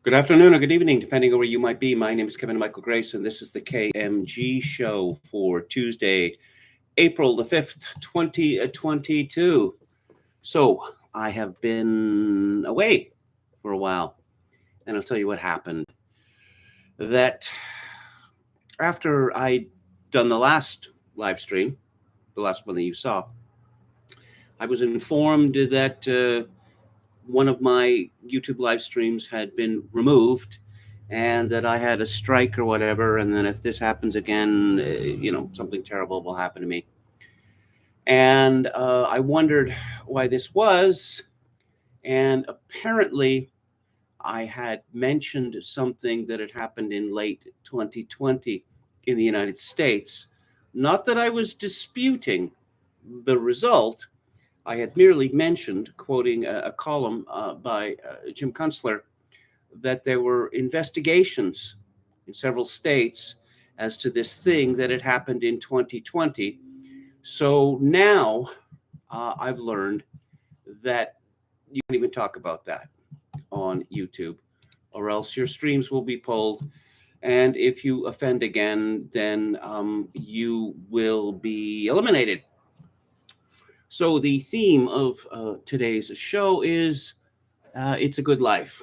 Good afternoon or good evening, depending on where you might be. My name is Kevin Michael Grace, and this is the KMG show for Tuesday, April the 5th, 2022. So, I have been away for a while, and I'll tell you what happened. That after I'd done the last live stream, the last one that you saw, I was informed that one of my YouTube live streams had been removed and that I had a strike or whatever. And then if this happens again, something terrible will happen to me. And I wondered why this was. And apparently, I had mentioned something that had happened in late 2020 in the United States. Not that I was disputing the result, I had merely mentioned, quoting a column by Jim Kunstler, that there were investigations in several states as to this thing that had happened in 2020. So now I've learned that you can't even talk about that on YouTube, or else your streams will be pulled. And if you offend again, then you will be eliminated. So the theme of today's show is It's a Good Life,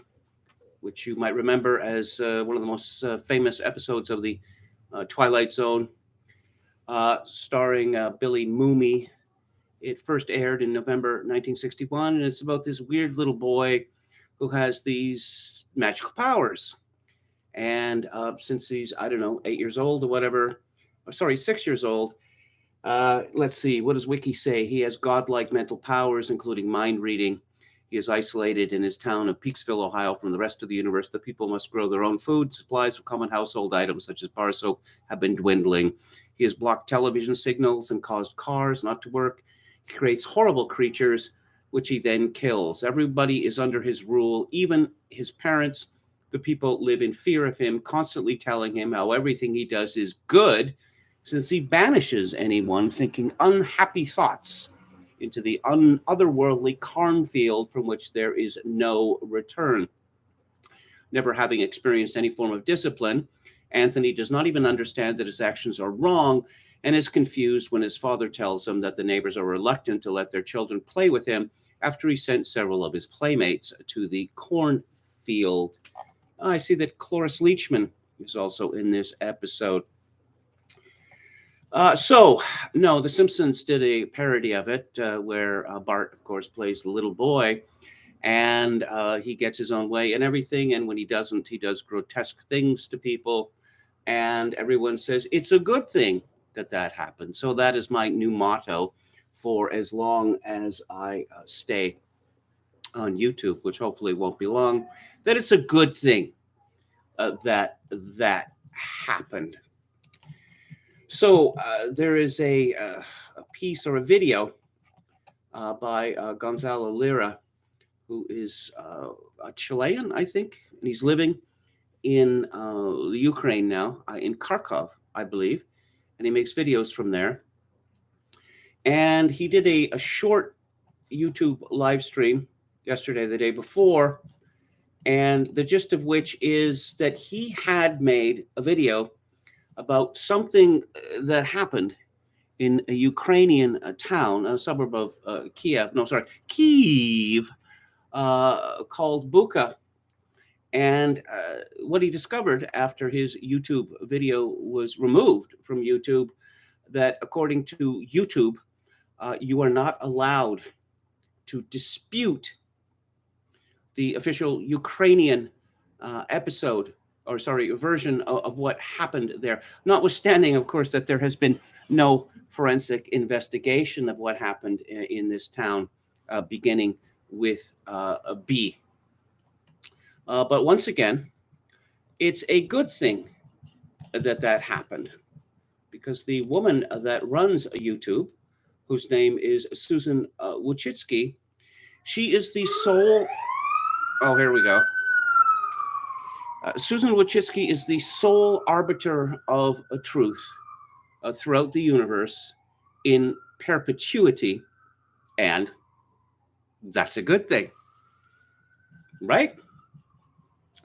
which you might remember as one of the most famous episodes of the Twilight Zone, starring Billy Mooney. It first aired in November 1961, and it's about this weird little boy who has these magical powers. And since he's, I don't know, 8 years old or whatever, or sorry, 6 years old, let's see, what does Wiki say? He has godlike mental powers, including mind reading. He is isolated in his town of Peaksville, Ohio, from the rest of the universe. The people must grow their own food. Supplies of common household items, such as bar soap, have been dwindling. He has blocked television signals and caused cars not to work. He creates horrible creatures, which he then kills. Everybody is under his rule, even his parents. The people live in fear of him, constantly telling him how everything he does is good, since he banishes anyone thinking unhappy thoughts into the otherworldly cornfield from which there is no return. Never having experienced any form of discipline, Anthony does not even understand that his actions are wrong and is confused when his father tells him that the neighbors are reluctant to let their children play with him after he sent several of his playmates to the cornfield. I see that Cloris Leachman is also in this episode. No, The Simpsons did a parody of it where Bart, of course, plays the little boy, and he gets his own way and everything. And when he doesn't, he does grotesque things to people. And everyone says it's a good thing that that happened. So that is my new motto for as long as I stay on YouTube, which hopefully won't be long, that it's a good thing that happened. So there is a piece or a video by Gonzalo Lira, who is a Chilean, I think, and he's living in the Ukraine now, in Kharkov, I believe, and he makes videos from there. And he did a short YouTube live stream yesterday, the day before, and the gist of which is that he had made a video about something that happened in a Ukrainian town, a suburb of Kiev, called Buka. And what he discovered after his YouTube video was removed from YouTube, that according to YouTube, you are not allowed to dispute the official Ukrainian version of what happened there. Notwithstanding, of course, that there has been no forensic investigation of what happened in this town, beginning with a B. But once again, it's a good thing that that happened, because the woman that runs YouTube, whose name is Susan Wojcicki, she is the sole. Oh, here we go. Susan Wojcicki is the sole arbiter of a truth throughout the universe in perpetuity, and that's a good thing, right?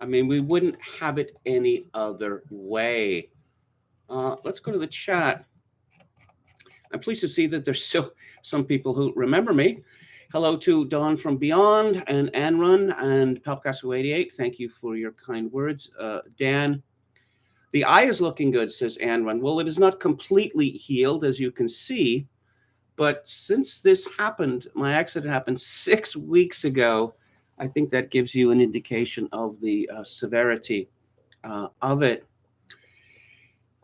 I mean, we wouldn't have it any other way. Let's go to the chat. I'm pleased to see that there's still some people who remember me. Hello to Dawn from Beyond and Anrun and Palpcasso88. Thank you for your kind words. Dan, the eye is looking good, says Anrun. Well, it is not completely healed, as you can see. But since this happened, my accident happened 6 weeks ago, I think that gives you an indication of the severity of it.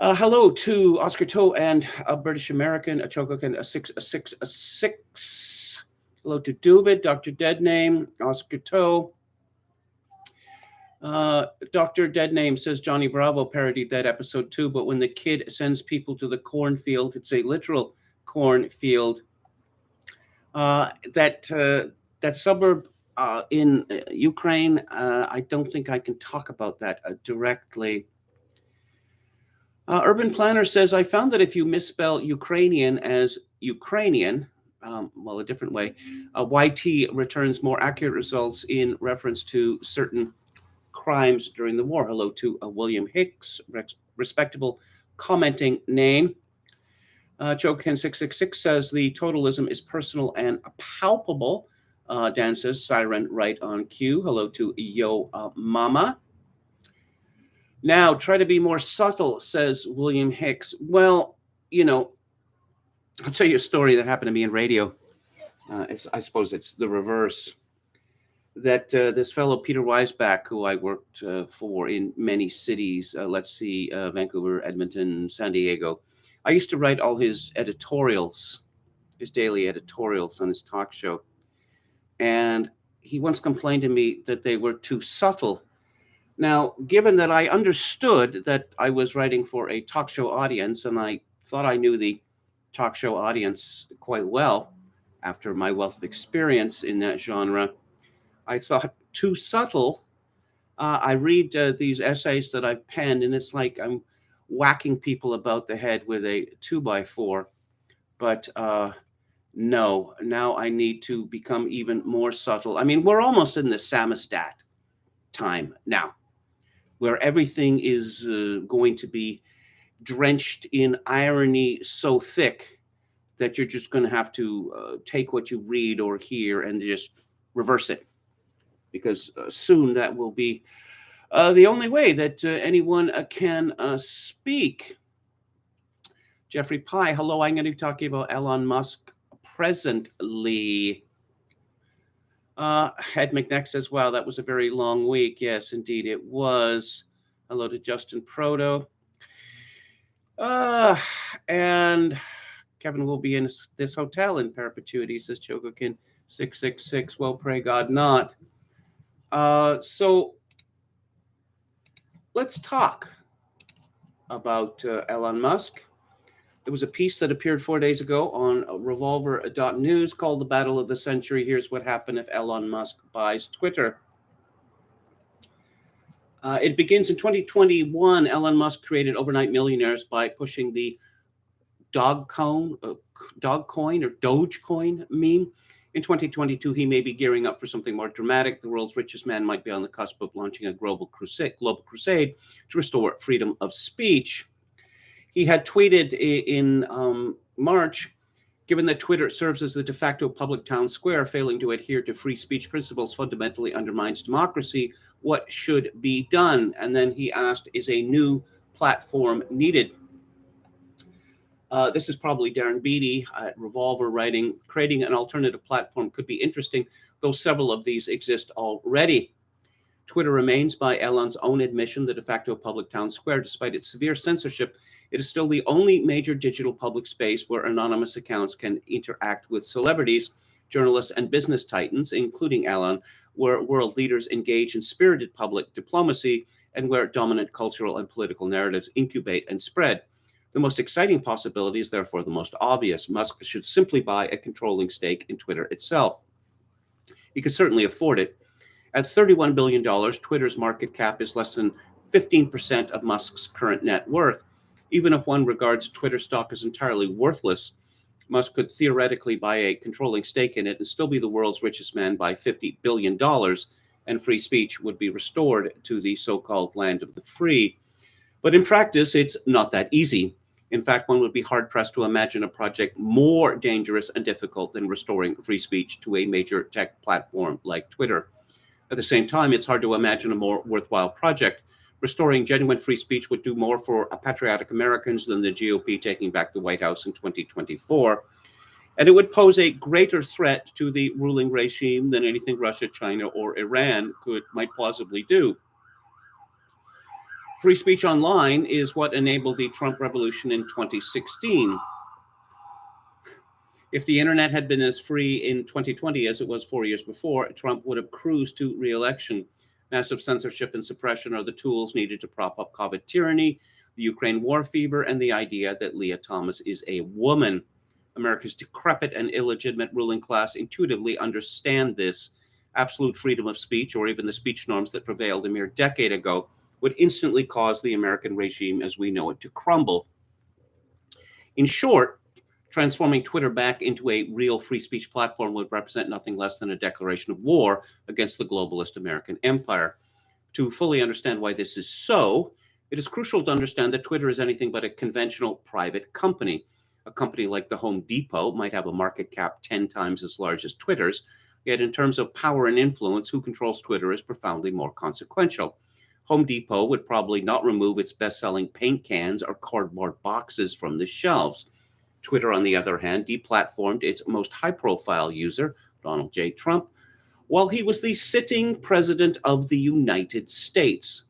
Hello to Oscar Toe and a British American, a Chokokan, a six. Hello to Duvid, Dr. Deadname, Oscar Toe. Dr. Deadname says Johnny Bravo parodied that episode too, but when the kid sends people to the cornfield, it's a literal cornfield. That suburb in Ukraine, I don't think I can talk about that directly. Urban Planner says, I found that if you misspell Ukrainian as Ukrainian, well, a different way, YT returns more accurate results in reference to certain crimes during the war. Hello to William Hicks, respectable commenting name. Joken666 says the totalism is personal and palpable. Dan says siren right on cue. Hello to Yo Mama. Now try to be more subtle, says William Hicks. Well, you know, I'll tell you a story that happened to me in radio. I suppose it's the reverse. That this fellow Peter Weisbach, who I worked for in many cities, let's see, Vancouver, Edmonton, San Diego. I used to write all his editorials, his daily editorials on his talk show. And he once complained to me that they were too subtle. Now, given that I understood that I was writing for a talk show audience, and I thought I knew the talk show audience quite well after my wealth of experience in that genre, I thought too subtle. I read these essays that I've penned, and it's like I'm whacking people about the head with a 2x4. But no, now I need to become even more subtle. I mean, we're almost in the samizdat time now, where everything is going to be drenched in irony so thick that you're just going to have to take what you read or hear and just reverse it. Because soon that will be the only way that anyone can speak. Jeffrey Pye, hello, I'm going to be talking about Elon Musk presently. Ed McNeck says, wow, that was a very long week. Yes, indeed it was. Hello to Justin Proto. And Kevin will be in this hotel in perpetuity, says Chogokin 666. Well, pray God not. So let's talk about Elon Musk. There was a piece that appeared 4 days ago on revolver.news called The Battle of the Century. Here's what happened if Elon Musk buys Twitter. It begins in 2021. Elon Musk created overnight millionaires by pushing the Dogecoin or Dogecoin meme. In 2022, he may be gearing up for something more dramatic. The world's richest man might be on the cusp of launching a global crusade to restore freedom of speech. He had tweeted in March, given that Twitter serves as the de facto public town square, failing to adhere to free speech principles fundamentally undermines democracy. What should be done? And then he asked, is a new platform needed? This is probably Darren Beattie at Revolver writing, creating an alternative platform could be interesting, though several of these exist already. Twitter remains, by Elon's own admission, the de facto public town square. Despite its severe censorship, it is still the only major digital public space where anonymous accounts can interact with celebrities, journalists, and business titans, including Elon, where world leaders engage in spirited public diplomacy, and where dominant cultural and political narratives incubate and spread. The most exciting possibility is therefore the most obvious. Musk should simply buy a controlling stake in Twitter itself. He could certainly afford it. At $31 billion, Twitter's market cap is less than 15% of Musk's current net worth. Even if one regards Twitter stock as entirely worthless, Musk could theoretically buy a controlling stake in it and still be the world's richest man by $50 billion and free speech would be restored to the so-called land of the free. But in practice, it's not that easy. In fact, one would be hard-pressed to imagine a project more dangerous and difficult than restoring free speech to a major tech platform like Twitter. At the same time, it's hard to imagine a more worthwhile project. Restoring genuine free speech would do more for patriotic Americans than the GOP taking back the White House in 2024. And it would pose a greater threat to the ruling regime than anything Russia, China, or Iran might plausibly do. Free speech online is what enabled the Trump revolution in 2016. If the internet had been as free in 2020 as it was 4 years before, Trump would have cruised to re-election. Massive censorship and suppression are the tools needed to prop up COVID tyranny, the Ukraine war fever, and the idea that Leah Thomas is a woman. America's decrepit and illegitimate ruling class intuitively understand this. Absolute freedom of speech, or even the speech norms that prevailed a mere decade ago, would instantly cause the American regime as we know it to crumble. In short, transforming Twitter back into a real free speech platform would represent nothing less than a declaration of war against the globalist American empire. To fully understand why this is so, it is crucial to understand that Twitter is anything but a conventional private company. A company like the Home Depot might have a market cap 10 times as large as Twitter's, yet in terms of power and influence, who controls Twitter is profoundly more consequential. Home Depot would probably not remove its best-selling paint cans or cardboard boxes from the shelves. Twitter, on the other hand, deplatformed its most high-profile user, Donald J. Trump, while he was the sitting president of the United States.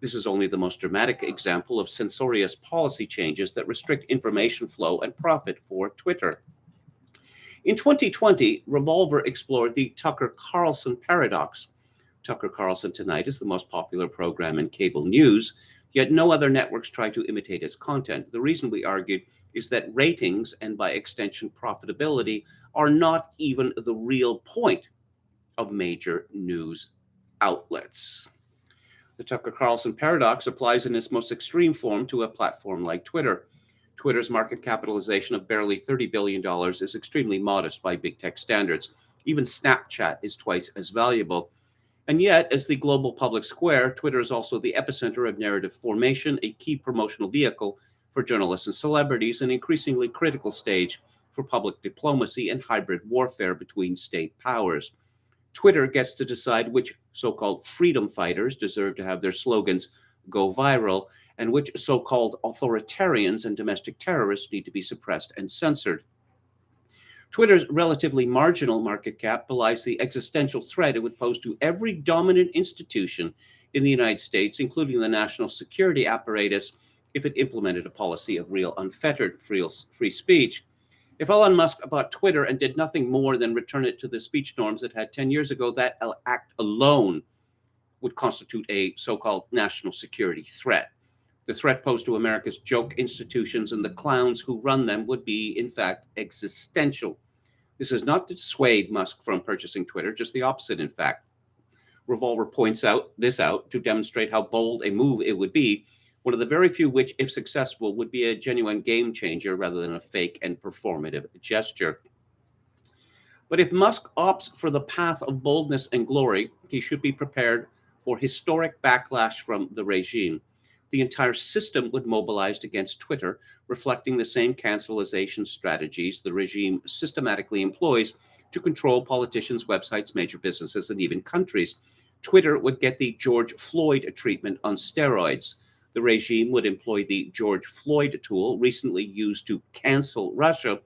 This is only the most dramatic example of censorious policy changes that restrict information flow and profit for Twitter. In 2020, Revolver explored the Tucker Carlson paradox. Tucker Carlson Tonight is the most popular program in cable news, yet no other networks try to imitate its content. The reason, we argued, is that ratings, and by extension profitability, are not even the real point of major news outlets. The Tucker Carlson paradox applies in its most extreme form to a platform like Twitter. Twitter's market capitalization of barely $30 billion is extremely modest by big tech standards. Even Snapchat is twice as valuable. And yet, as the global public square, Twitter is also the epicenter of narrative formation, a key promotional vehicle for journalists and celebrities, an increasingly critical stage for public diplomacy and hybrid warfare between state powers. Twitter gets to decide which so-called freedom fighters deserve to have their slogans go viral, and which so-called authoritarians and domestic terrorists need to be suppressed and censored. Twitter's relatively marginal market cap belies the existential threat it would pose to every dominant institution in the United States, including the national security apparatus, if it implemented a policy of real unfettered free speech. If Elon Musk bought Twitter and did nothing more than return it to the speech norms it had 10 years ago, that act alone would constitute a so-called national security threat. The threat posed to America's joke institutions and the clowns who run them would be, in fact, existential. This is not to dissuade Musk from purchasing Twitter, just the opposite, in fact. Revolver points this out to demonstrate how bold a move it would be, one of the very few which, if successful, would be a genuine game changer rather than a fake and performative gesture. But if Musk opts for the path of boldness and glory, he should be prepared for historic backlash from the regime. The entire system would mobilize against Twitter, reflecting the same cancelization strategies the regime systematically employs to control politicians, websites, major businesses, and even countries. Twitter would get the George Floyd treatment on steroids. The regime would employ the George Floyd tool, recently used to cancel Russia,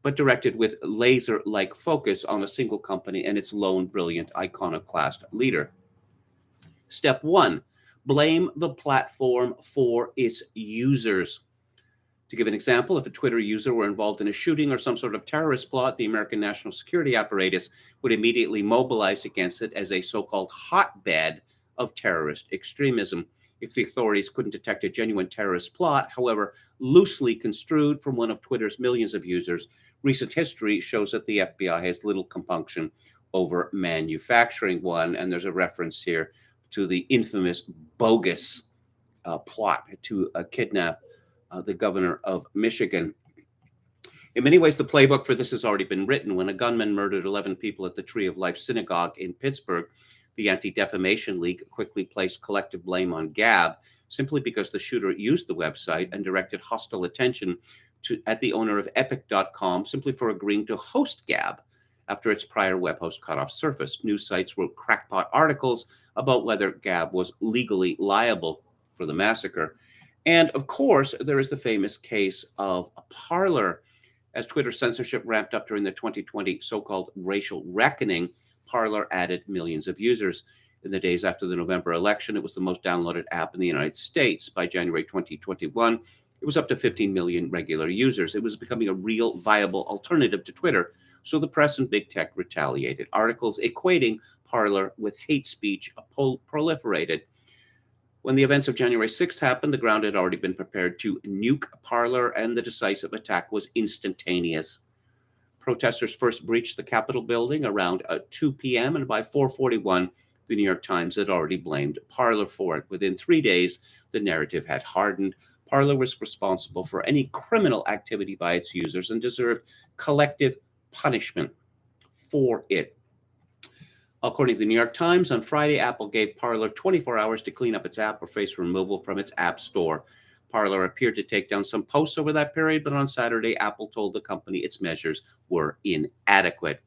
but directed with laser-like focus on a single company and its lone, brilliant, iconoclast leader. Step 1. Blame the platform for its users. To give an example, if a Twitter user were involved in a shooting or some sort of terrorist plot, the American national security apparatus would immediately mobilize against it as a so-called hotbed of terrorist extremism. If the authorities couldn't detect a genuine terrorist plot, however loosely construed from one of Twitter's millions of users, recent history shows that the FBI has little compunction over manufacturing one. And there's a reference here to the infamous bogus plot to kidnap the governor of Michigan. In many ways, the playbook for this has already been written. When a gunman murdered 11 people at the Tree of Life Synagogue in Pittsburgh, The Anti-Defamation League quickly placed collective blame on Gab simply because the shooter used the website and directed hostile attention at the owner of Epic.com simply for agreeing to host Gab after its prior web host cut off service. News sites wrote crackpot articles about whether Gab was legally liable for the massacre. And of course, there is the famous case of Parler. As Twitter censorship ramped up during the 2020 so-called racial reckoning, Parler added millions of users. In the days after the November election, it was the most downloaded app in the United States. By January 2021, it was up to 15 million regular users. It was becoming a real viable alternative to Twitter. So the press and big tech retaliated. Articles equating Parler with hate speech proliferated. When the events of January 6th happened, the ground had already been prepared to nuke Parler, and the decisive attack was instantaneous. Protesters first breached the Capitol building around 2 p.m., and by 4:41, the New York Times had already blamed Parler for it. Within 3 days, the narrative had hardened. Parler was responsible for any criminal activity by its users and deserved collective punishment for it. According to the New York Times, on Friday, Apple gave Parler 24 hours to clean up its app or face removal from its app store. Parler appeared to take down some posts over that period, but on Saturday, Apple told the company its measures were inadequate.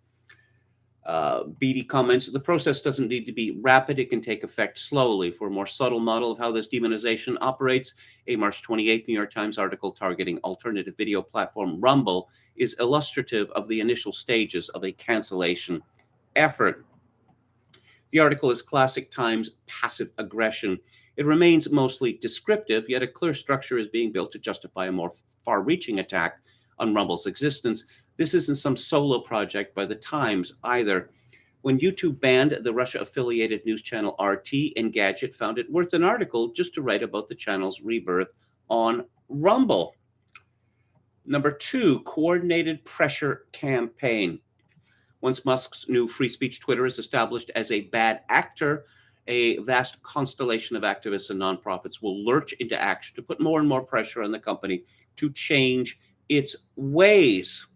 Beatty comments, the process doesn't need to be rapid. It can take effect slowly. For a more subtle model of how this demonization operates, a March 28th New York Times article targeting alternative video platform Rumble is illustrative of the initial stages of a cancellation effort. The article is classic Times passive aggression. It remains mostly descriptive, yet a clear structure is being built to justify a more far-reaching attack on Rumble's existence. This isn't some solo project by the Times either. When YouTube banned the Russia-affiliated news channel RT, Engadget found it worth an article just to write about the channel's rebirth on Rumble. Number 2, coordinated pressure campaign. Once Musk's new free speech Twitter is established as a bad actor, a vast constellation of activists and nonprofits will lurch into action to put more and more pressure on the company to change its ways.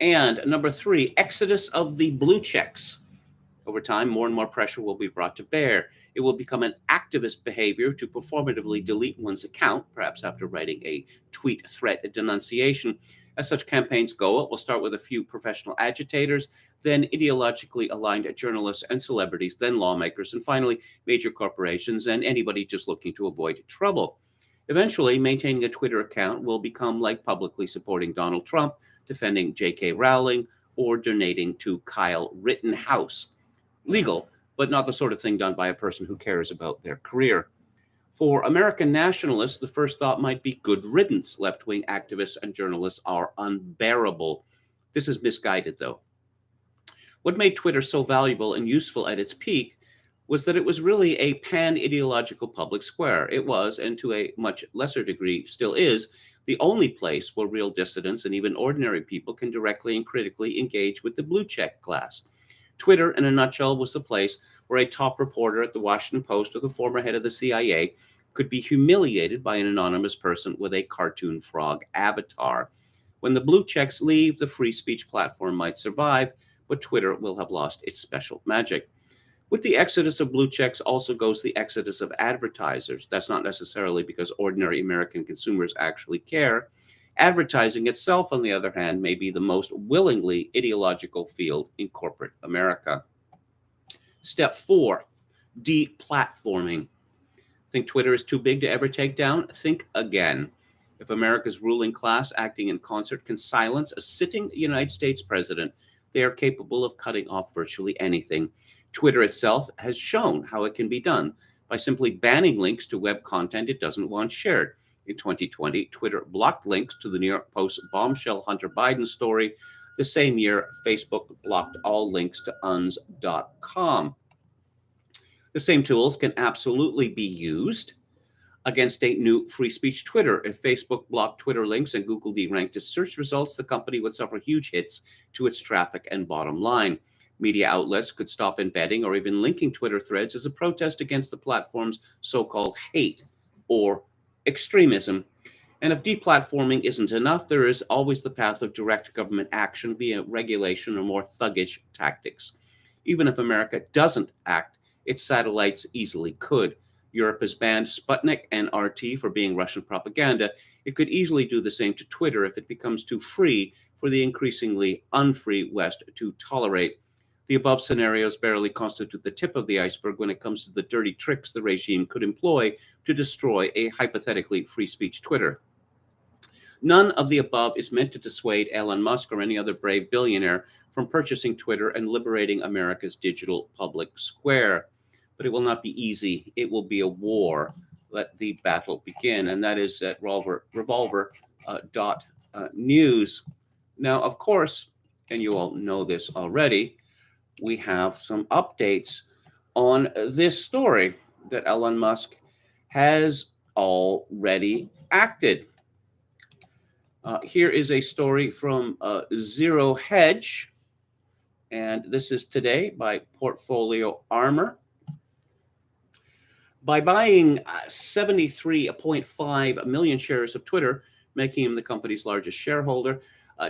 And number 3, exodus of the blue checks. Over time, more and more pressure will be brought to bear. It will become an activist behavior to performatively delete one's account, perhaps after writing a tweet threat denunciation. As such campaigns go, it will start with a few professional agitators, then ideologically aligned journalists and celebrities, then lawmakers, and finally major corporations and anybody just looking to avoid trouble. Eventually, maintaining a Twitter account will become like publicly supporting Donald Trump, defending J.K. Rowling, or donating to Kyle Rittenhouse. Legal, but not the sort of thing done by a person who cares about their career. For American nationalists, the first thought might be good riddance. Left-wing activists and journalists are unbearable. This is misguided, though. What made Twitter so valuable and useful at its peak was that it was really a pan-ideological public square. It was, and to a much lesser degree still is, the only place where real dissidents and even ordinary people can directly and critically engage with the blue check class. Twitter, in a nutshell, was the place where a top reporter at the Washington Post or the former head of the CIA could be humiliated by an anonymous person with a cartoon frog avatar. When the blue checks leave, the free speech platform might survive, but Twitter will have lost its special magic. With the exodus of blue checks also goes the exodus of advertisers. That's not necessarily because ordinary American consumers actually care. Advertising itself, on the other hand, may be the most willingly ideological field in corporate America. Step 4, deplatforming. Think Twitter is too big to ever take down? Think again. If America's ruling class, acting in concert, can silence a sitting United States president, they are capable of cutting off virtually anything. Twitter itself has shown how it can be done by simply banning links to web content it doesn't want shared. In 2020, Twitter blocked links to the New York Post's bombshell Hunter Biden story. The same year, Facebook blocked all links to uns.com. The same tools can absolutely be used against a new free speech Twitter. If Facebook blocked Twitter links and Google deranked its search results, the company would suffer huge hits to its traffic and bottom line. Media outlets could stop embedding or even linking Twitter threads as a protest against the platform's so-called hate or extremism. And if deplatforming isn't enough, there is always the path of direct government action via regulation or more thuggish tactics. Even if America doesn't act, its satellites easily could. Europe has banned Sputnik and RT for being Russian propaganda. It could easily do the same to Twitter if it becomes too free for the increasingly unfree West to tolerate. The above scenarios barely constitute the tip of the iceberg when it comes to the dirty tricks the regime could employ to destroy a hypothetically free speech Twitter. None of the above is meant to dissuade Elon Musk or any other brave billionaire from purchasing Twitter and liberating America's digital public square. But it will not be easy. It will be a war. Let the battle begin. And that is at revolver.news. Now, of course, and you all know this already, we have some updates on this story that Elon Musk has already acted. Here is a story from Zero Hedge, and this is today by Portfolio Armor. By buying 73.5 million shares of Twitter, making him the company's largest shareholder,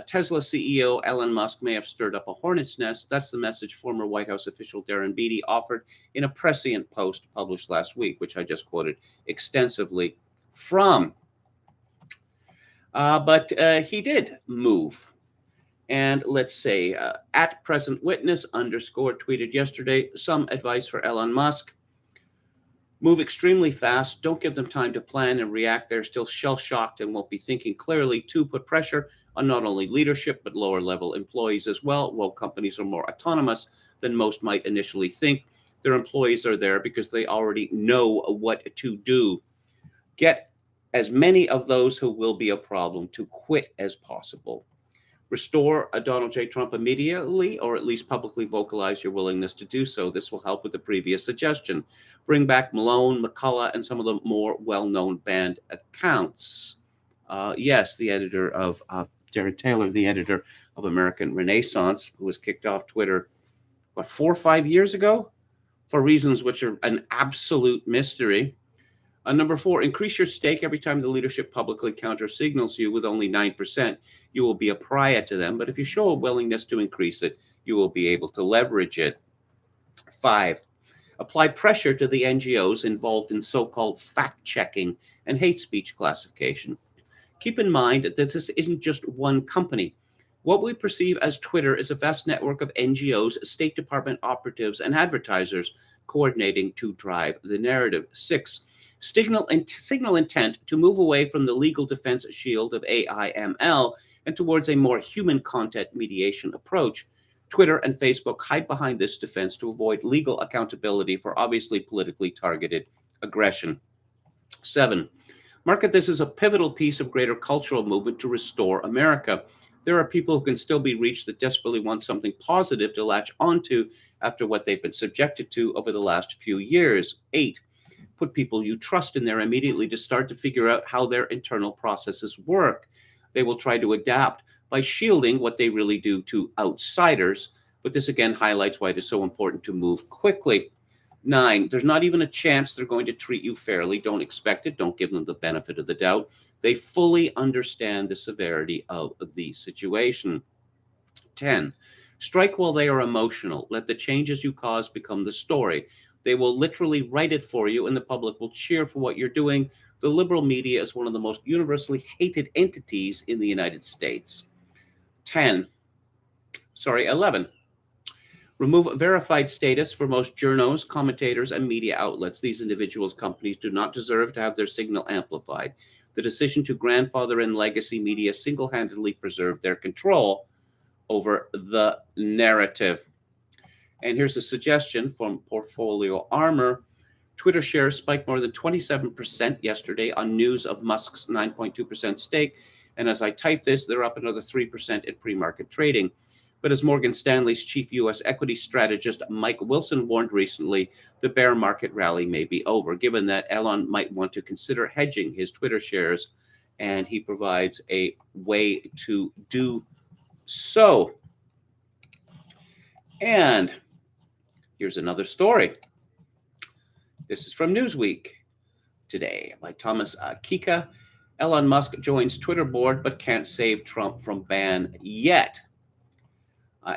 Tesla CEO Elon Musk may have stirred up a hornet's nest. That's the message former White House official Darren Beattie offered in a prescient post published last week, which I just quoted extensively from. But he did move. And let's say, at present witness underscore tweeted yesterday, some advice for Elon Musk. Move extremely fast. Don't give them time to plan and react. They're still shell-shocked and won't be thinking clearly. To put pressure on not only leadership, but lower-level employees as well. While companies are more autonomous than most might initially think, their employees are there because they already know what to do. Get as many of those who will be a problem to quit as possible. Restore Donald J. Trump immediately, or at least publicly vocalize your willingness to do so. This will help with the previous suggestion. Bring back Malone, McCullough, and some of the more well-known banned accounts. Yes, the editor of Jared Taylor, the editor of American Renaissance, who was kicked off Twitter, 4 or 5 years ago, for reasons which are an absolute mystery. Number 4, increase your stake every time the leadership publicly counter-signals you with only 9%. You will be a pariah to them, but if you show a willingness to increase it, you will be able to leverage it. 5, apply pressure to the NGOs involved in so-called fact-checking and hate speech classification. Keep in mind that this isn't just one company. What we perceive as Twitter is a vast network of NGOs, State Department operatives, and advertisers coordinating to drive the narrative. 6, signal intent to move away from the legal defense shield of AI/ML and towards a more human content mediation approach. Twitter and Facebook hide behind this defense to avoid legal accountability for obviously politically targeted aggression. 7, market this as a pivotal piece of greater cultural movement to restore America. There are people who can still be reached that desperately want something positive to latch onto after what they've been subjected to over the last few years. 8, put people you trust in there immediately to start to figure out how their internal processes work. They will try to adapt by shielding what they really do to outsiders, but this again highlights why it is so important to move quickly. 9, there's not even a chance they're going to treat you fairly. Don't expect it. Don't give them the benefit of the doubt. They fully understand the severity of the situation. 10, strike while they are emotional. Let the changes you cause become the story. They will literally write it for you, and the public will cheer for what you're doing. The liberal media is one of the most universally hated entities in the United States. 11, remove verified status for most journos, commentators, and media outlets. These individuals' companies do not deserve to have their signal amplified. The decision to grandfather in legacy media single-handedly preserved their control over the narrative. And here's a suggestion from Portfolio Armor. Twitter shares spiked more than 27% yesterday on news of Musk's 9.2% stake. And as I type this, they're up another 3% in pre-market trading. But as Morgan Stanley's chief U.S. equity strategist Mike Wilson warned recently, the bear market rally may be over, given that Elon might want to consider hedging his Twitter shares, and he provides a way to do so. And here's another story. This is from Newsweek today by Thomas Kika. Elon Musk joins Twitter board but can't save Trump from ban yet.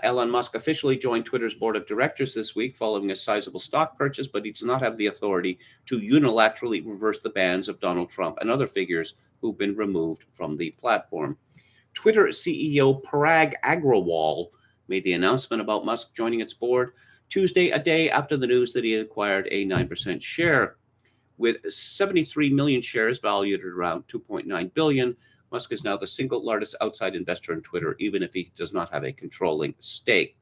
Elon Musk officially joined Twitter's board of directors this week following a sizable stock purchase, but he does not have the authority to unilaterally reverse the bans of Donald Trump and other figures who've been removed from the platform. Twitter CEO Parag Agrawal made the announcement about Musk joining its board Tuesday, a day after the news that he had acquired a 9% share. With 73 million shares valued at around $2.9 billion, Musk is now the single largest outside investor in Twitter, even if he does not have a controlling stake.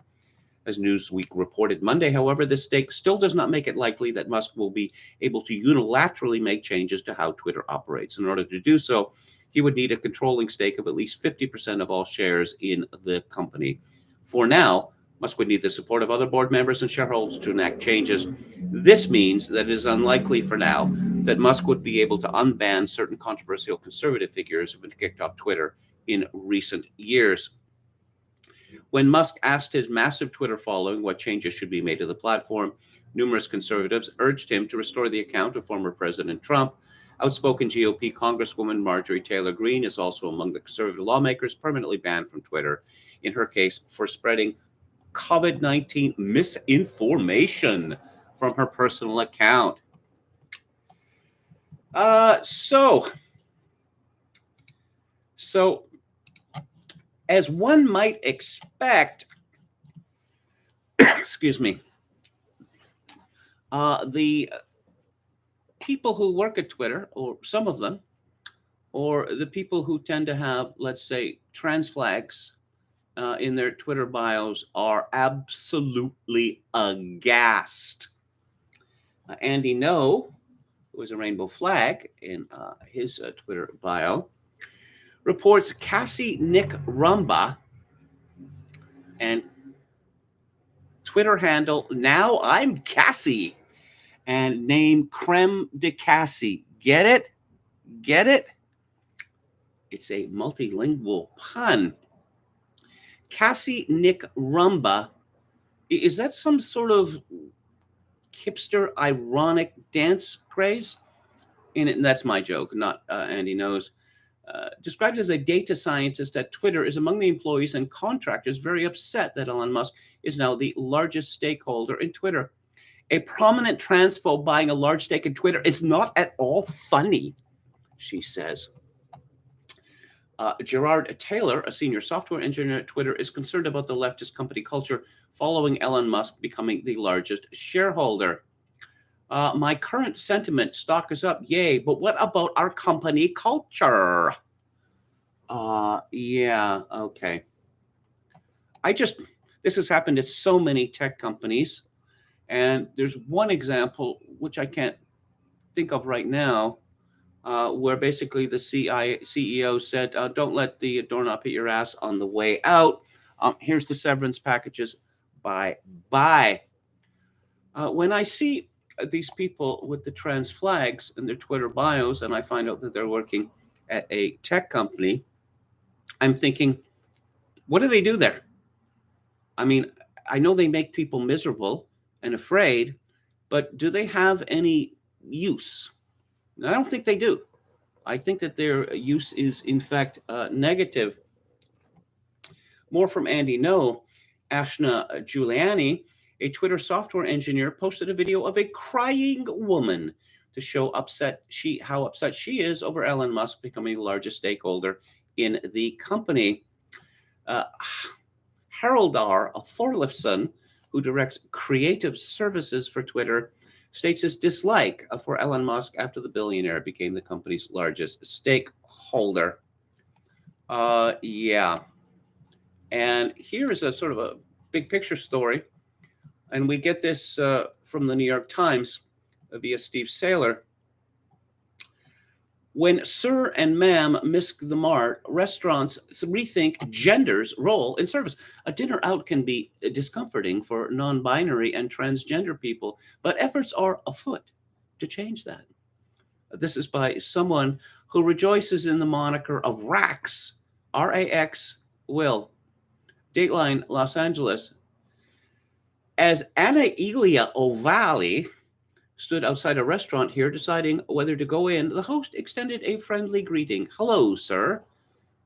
As Newsweek reported Monday, however, this stake still does not make it likely that Musk will be able to unilaterally make changes to how Twitter operates. In order to do so, he would need a controlling stake of at least 50% of all shares in the company. For now, Musk would need the support of other board members and shareholders to enact changes. This means that it is unlikely for now that Musk would be able to unban certain controversial conservative figures who have been kicked off Twitter in recent years. When Musk asked his massive Twitter following what changes should be made to the platform, numerous conservatives urged him to restore the account of former President Trump. Outspoken GOP Congresswoman Marjorie Taylor Greene is also among the conservative lawmakers permanently banned from Twitter, in her case for spreading COVID-19 misinformation from her personal account. So as one might expect, excuse me, the people who work at Twitter, or some of them, or the people who tend to have, let's say, trans flags in their Twitter bios are absolutely aghast. Andy No, who has a rainbow flag in his Twitter bio, reports Cassie Nick Rumba and Twitter handle Now I'm Cassie and name Creme de Cassie. Get it? Get it? It's a multilingual pun. Cassie Nick Rumba, is that some sort of hipster ironic dance craze? And that's my joke, not Andy Knows. Described as a data scientist at Twitter, is among the employees and contractors very upset that Elon Musk is now the largest stakeholder in Twitter. A prominent transphobe buying a large stake in Twitter is not at all funny, she says. Gerard Taylor, a senior software engineer at Twitter, is concerned about the leftist company culture following Elon Musk becoming the largest shareholder. My current sentiment, stock is up, yay, but what about our company culture? Yeah, okay. This has happened at so many tech companies, and there's one example, which I can't think of right now, where basically the CEO said, don't let the doorknob hit your ass on the way out. Here's the severance packages. Bye. When I see these people with the trans flags in their Twitter bios, and I find out that they're working at a tech company, I'm thinking, what do they do there? I mean, I know they make people miserable and afraid, but do they have any use? I don't think they do. I think that their use is, in fact, negative. More from Andy No. Ashna Giuliani, a Twitter software engineer, posted a video of a crying woman to show how upset she is over Elon Musk becoming the largest stakeholder in the company. Haraldar Thorleifsson, who directs creative services for Twitter, states his dislike for Elon Musk after the billionaire became the company's largest stakeholder. Yeah. And here is a sort of a big picture story. And we get this from the New York Times via Steve Saylor. When Sir and Ma'am miss the mark, restaurants rethink gender's role in service. A dinner out can be discomforting for non-binary and transgender people, but efforts are afoot to change that. This is by someone who rejoices in the moniker of Rax, R-A-X, Will. Dateline, Los Angeles. As Anna Elia O'Valley stood outside a restaurant here deciding whether to go in, the host extended a friendly greeting. Hello, sir.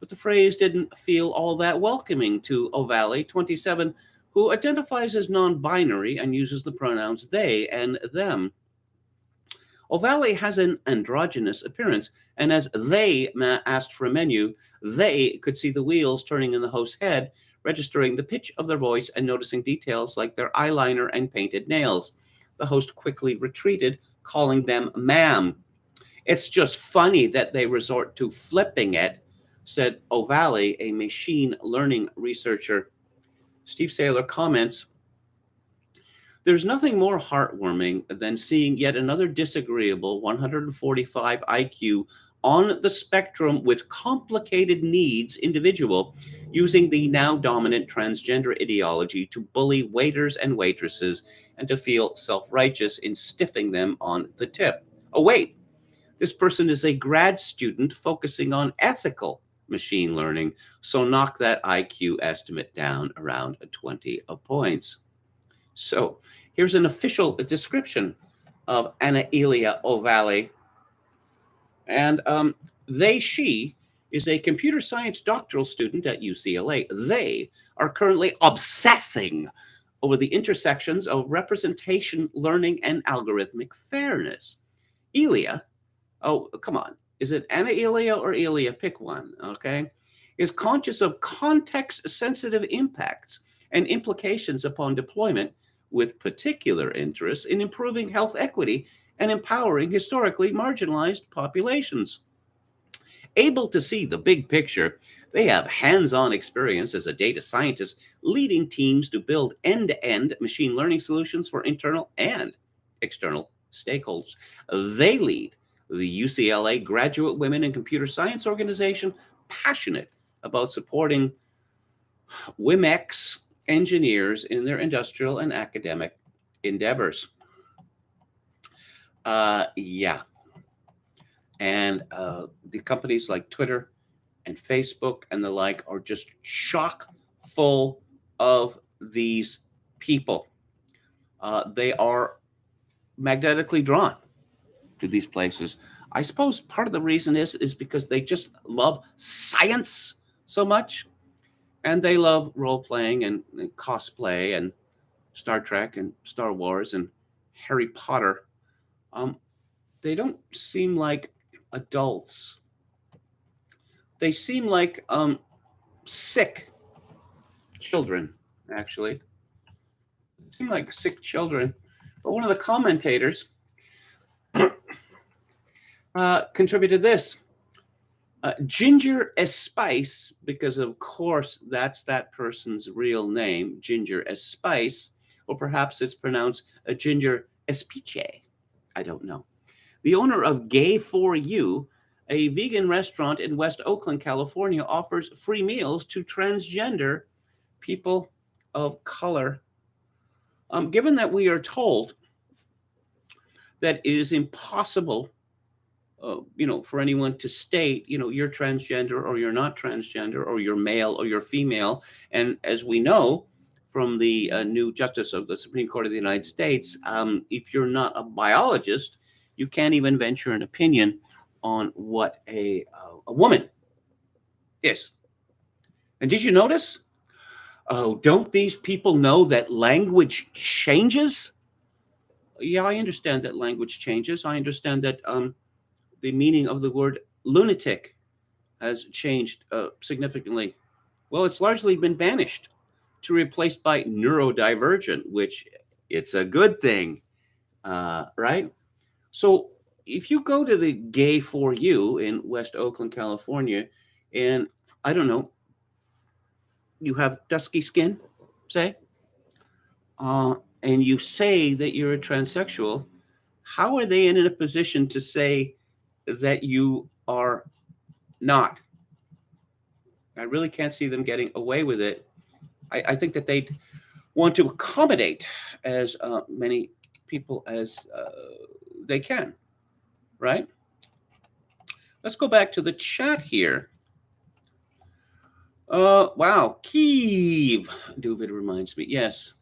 But the phrase didn't feel all that welcoming to O'Valley, 27, who identifies as non-binary and uses the pronouns they and them. O'Valley has an androgynous appearance, and as they asked for a menu, they could see the wheels turning in the host's head, registering the pitch of their voice and noticing details like their eyeliner and painted nails. The host quickly retreated, calling them ma'am. It's just funny that they resort to flipping it, said O'Valley, a machine learning researcher. Steve Saylor comments, there's nothing more heartwarming than seeing yet another disagreeable 145 IQ on the spectrum with complicated needs individual using the now dominant transgender ideology to bully waiters and waitresses and to feel self-righteous in stiffing them on the tip. Oh, wait, this person is a grad student focusing on ethical machine learning, so knock that IQ estimate down around 20 points. So here's an official description of Anna Elia O'Valley. And she is a computer science doctoral student at UCLA. They are currently obsessing over the intersections of representation, learning, and algorithmic fairness. Elia, oh, come on. Is it Anna Elia or Elia? Pick one, okay? Is conscious of context-sensitive impacts and implications upon deployment with particular interest in improving health equity and empowering historically marginalized populations. Able to see the big picture, they have hands-on experience as a data scientist leading teams to build end-to-end machine learning solutions for internal and external stakeholders. They lead the UCLA Graduate Women in Computer Science organization, passionate about supporting WIMEX engineers in their industrial and academic endeavors. Yeah. And the companies like Twitter and Facebook and the like are just chock full of these people. They are magnetically drawn to these places. I suppose part of the reason is because they just love science so much. And they love role-playing and cosplay and Star Trek and Star Wars and Harry Potter. They don't seem like adults. They seem like sick children, actually. They seem like sick children. But one of the commentators contributed this. Ginger Espice, because of course that's that person's real name, Ginger Espice, or perhaps it's pronounced Ginger Espice. I don't know. The owner of Gay For You, a vegan restaurant in West Oakland, California, offers free meals to transgender people of color. Given that we are told that it is impossible for anyone to state, you're transgender or you're not transgender or you're male or you're female. And as we know from the new justice of the Supreme Court of the United States, if you're not a biologist, you can't even venture an opinion on what a woman is. And did you notice? Oh, don't these people know that language changes? Yeah, I understand that language changes. I understand that the meaning of the word lunatic has changed significantly. Well, it's largely been banished to replaced by neurodivergent, which it's a good thing, right? So if you go to the Gay For You in West Oakland, California, and I don't know, you have dusky skin, say, and you say that you're a transsexual, how are they in a position to say that you are not? I really can't see them getting away with it. I think that they'd want to accommodate as many people as they can, right? Let's go back to the chat here. Wow, Kiev, David reminds me. Yes.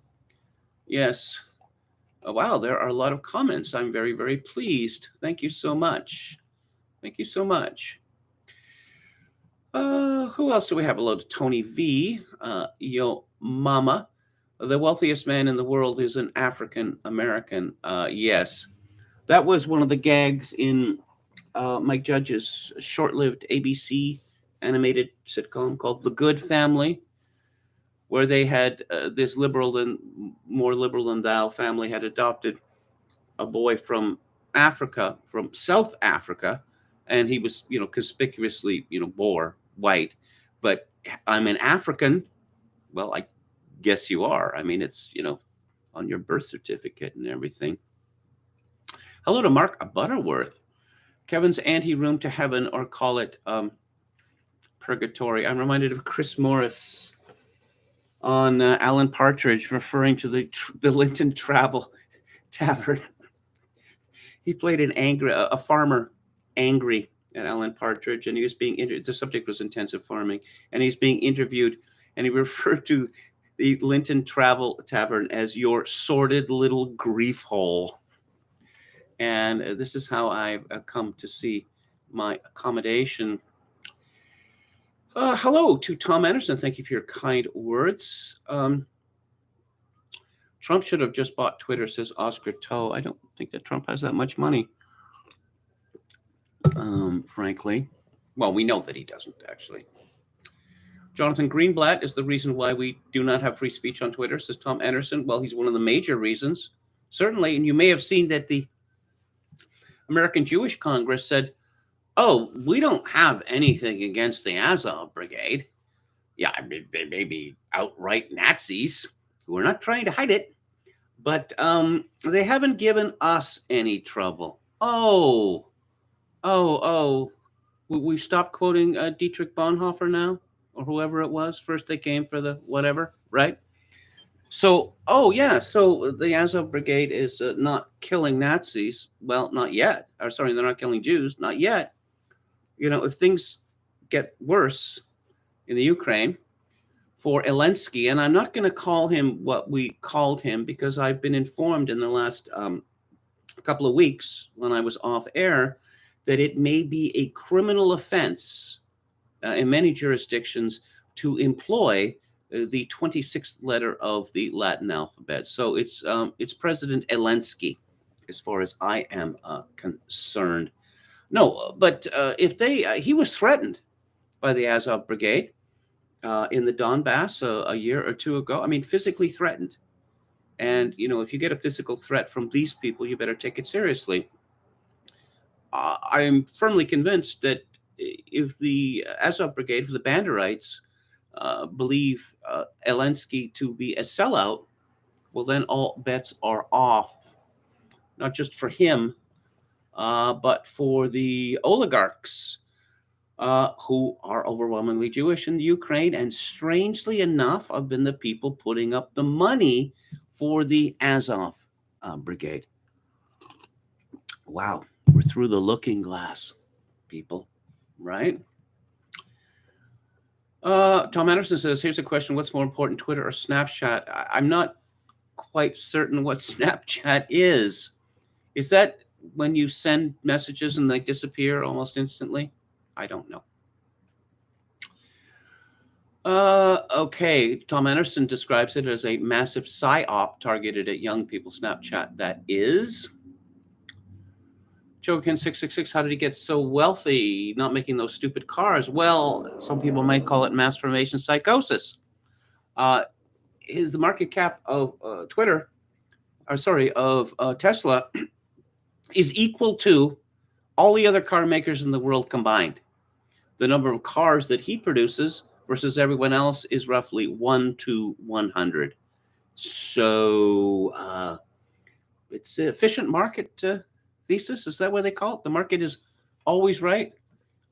Wow, there are a lot of comments. I'm very, very pleased. Thank you so much. Who else do we have? Hello to Tony V. Yo Mama. The wealthiest man in the world is an African American. Yes. That was one of the gags in Mike Judge's short-lived ABC animated sitcom called The Good Family, where they had this more liberal than thou family had adopted a boy from Africa, from South Africa, and he was, conspicuously, Boer, white. But I'm an African. Well, I guess you are. I mean, it's, on your birth certificate and everything. Hello to Mark Butterworth. Kevin's anteroom to heaven, or call it purgatory. I'm reminded of Chris Morris on Alan Partridge, referring to the Linton Travel Tavern. He played a farmer angry at Alan Partridge, and he was the subject was intensive farming, and he's being interviewed, and he referred to the Linton Travel Tavern as your sordid little grief hole. And this is how I've come to see my accommodation. Hello to Tom Anderson. Thank you for your kind words. Trump should have just bought Twitter, says Oscar Toe. I don't think that Trump has that much money, frankly. Well, we know that he doesn't, actually. Jonathan Greenblatt is the reason why we do not have free speech on Twitter, says Tom Anderson. Well, he's one of the major reasons, certainly. And you may have seen that the American Jewish Congress said, oh, we don't have anything against the Azov Brigade. Yeah, I mean, they may be outright Nazis who are not trying to hide it, but they haven't given us any trouble. We've stopped quoting Dietrich Bonhoeffer now, or whoever it was. First they came for the whatever, right? So, so the Azov Brigade is not killing Nazis. Well, not yet. Or sorry, they're not killing Jews. Not yet. If things get worse in the Ukraine for Zelensky, and I'm not going to call him what we called him because I've been informed in the last couple of weeks when I was off air that it may be a criminal offense in many jurisdictions to employ the 26th letter of the Latin alphabet. So it's President Zelensky, as far as I am concerned. No, but if he was threatened by the Azov Brigade in the Donbass a year or two ago. I mean, physically threatened. And, if you get a physical threat from these people, you better take it seriously. I'm firmly convinced that if the Azov Brigade, if the Banderites believe Zelensky to be a sellout, well, then all bets are off, not just for him, but for the oligarchs who are overwhelmingly Jewish in the Ukraine. And strangely enough, have been the people putting up the money for the Azov Brigade. Wow, we're through the looking glass, people, right? Tom Anderson says, here's a question. What's more important, Twitter or Snapchat? I'm not quite certain what Snapchat is. Is that when you send messages and they disappear almost instantly? I don't know. Okay, Tom Anderson describes it as a massive psyop targeted at young people. Snapchat, that is. Jokin666, how did he get so wealthy, not making those stupid cars? Well, some people might call it mass formation psychosis. The market cap of Tesla is equal to all the other car makers in the world combined. The number of cars that he produces versus everyone else is roughly 1 to 100. So it's an efficient market thesis. Is that what they call it? The market is always right.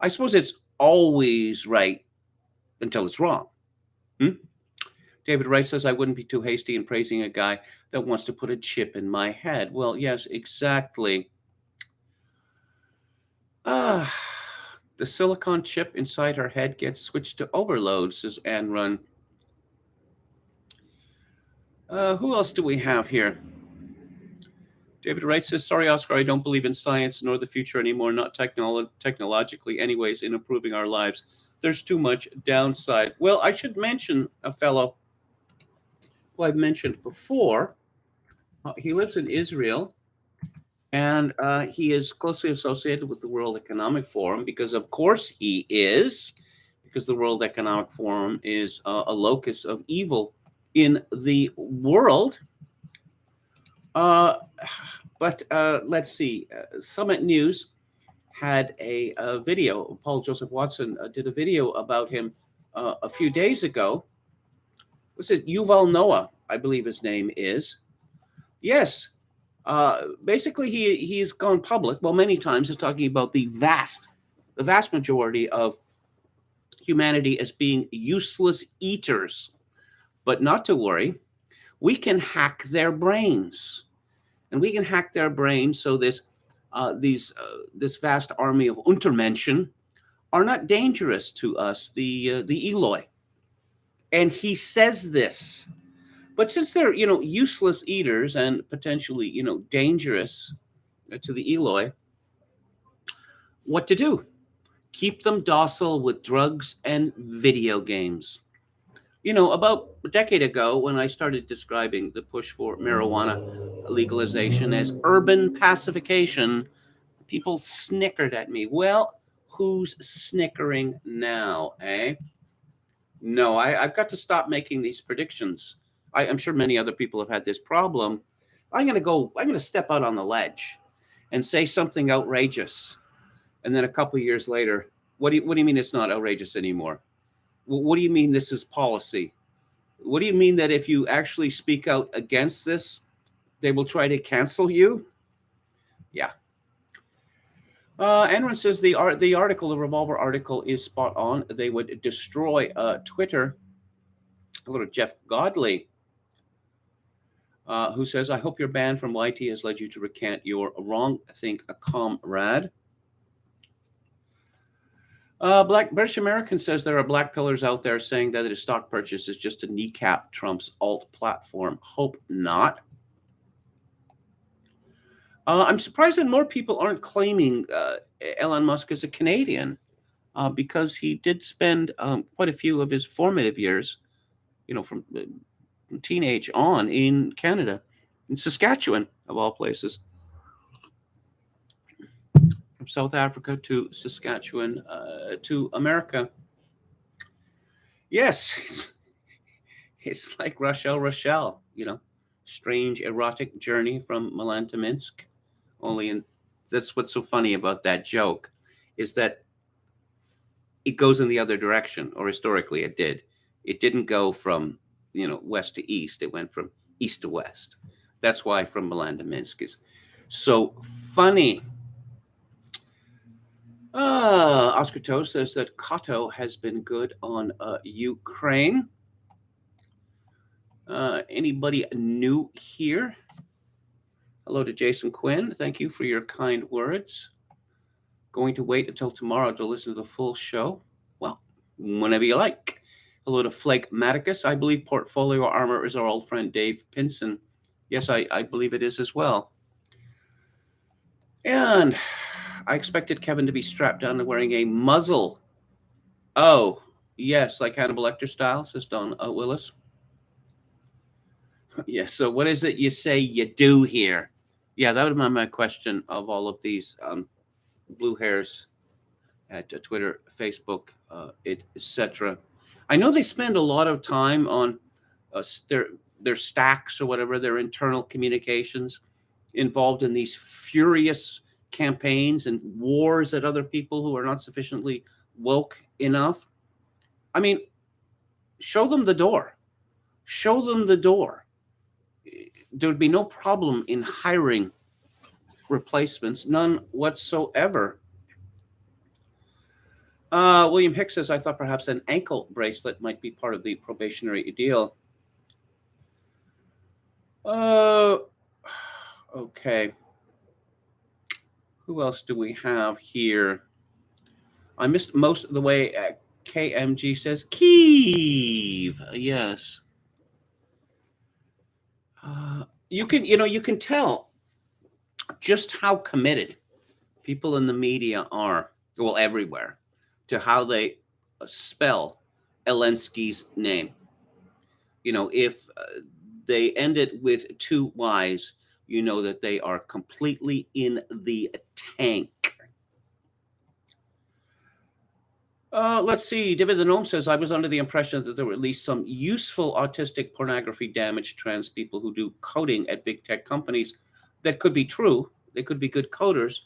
I suppose it's always right until it's wrong. David Wright says, I wouldn't be too hasty in praising a guy that wants to put a chip in my head. Well, yes, exactly. The silicon chip inside her head gets switched to overload, says Ann Run. Who else do we have here? David Wright says, sorry, Oscar, I don't believe in science nor the future anymore, not technologically anyways, in improving our lives. there's too much downside. Well, I should mention a fellow who I've mentioned before. He lives in Israel, and he is closely associated with the World Economic Forum because, of course, he is, because the World Economic Forum is a locus of evil in the world. But let's see. Summit News had a video. Paul Joseph Watson did a video about him a few days ago. What's it? Yuval Noah, I believe his name is. Yes. Basically, he's gone public. Well, many times is talking about the vast majority of humanity as being useless eaters. But not to worry, we can hack their brains. And we can hack their brains so this vast army of Untermenschen are not dangerous to us, the Eloi. And he says this. But since they're, useless eaters and potentially, dangerous to the Eloi, what to do? Keep them docile with drugs and video games. About a decade ago, when I started describing the push for marijuana legalization as urban pacification, people snickered at me. Well, who's snickering now, eh? No, I've got to stop making these predictions. I'm sure many other people have had this problem. I'm going to step out on the ledge and say something outrageous. And then a couple of years later, what do you mean it's not outrageous anymore? What do you mean this is policy? What do you mean that if you actually speak out against this, they will try to cancel you? Yeah. Enron says the article, the Revolver article, is spot on. They would destroy Twitter. Hello to Jeff Godley, who says, I hope your ban from YT has led you to recant your wrong think, comrade. British American says there are black pillars out there saying that a stock purchase is just to kneecap Trump's alt platform. Hope not. I'm surprised that more people aren't claiming Elon Musk as a Canadian because he did spend quite a few of his formative years, from teenage on in Canada, in Saskatchewan, of all places. From South Africa to Saskatchewan to America. Yes, it's like Rochelle, strange erotic journey from Milan to Minsk. That's what's so funny about that joke, is that it goes in the other direction, or historically it did. It didn't go from, west to east. It went from east to west. That's why from Milan to Minsk is so funny. Oscar Toe says that Kato has been good on Ukraine. Anybody new here? Hello to Jason Quinn. Thank you for your kind words. Going to wait until tomorrow to listen to the full show? Well, whenever you like. Hello to Phlegmaticus. I believe Portfolio Armor is our old friend Dave Pinson. Yes, I believe it is as well. And I expected Kevin to be strapped down and wearing a muzzle. Oh, yes, like Hannibal Lecter style, says Don Willis. Yeah, so what is it you say you do here? Yeah, that would be my question of all of these blue hairs at Twitter, Facebook, etc. I know they spend a lot of time on their stacks or whatever, their internal communications, involved in these furious campaigns and wars at other people who are not sufficiently woke enough. I mean, show them the door. Show them the door. There would be no problem in hiring replacements, none whatsoever. William Hicks says, I thought perhaps an ankle bracelet might be part of the probationary deal. Okay. Who else do we have here? I missed most of the way. KMG says Kyiv. Yes. You can tell just how committed people in the media are, well, everywhere, to how they spell Zelensky's name. If they end it with two Y's, you know that they are completely in the tank. Let's see. David the Gnome says, I was under the impression that there were at least some useful autistic pornography damaged trans people who do coding at big tech companies. That could be true. They could be good coders,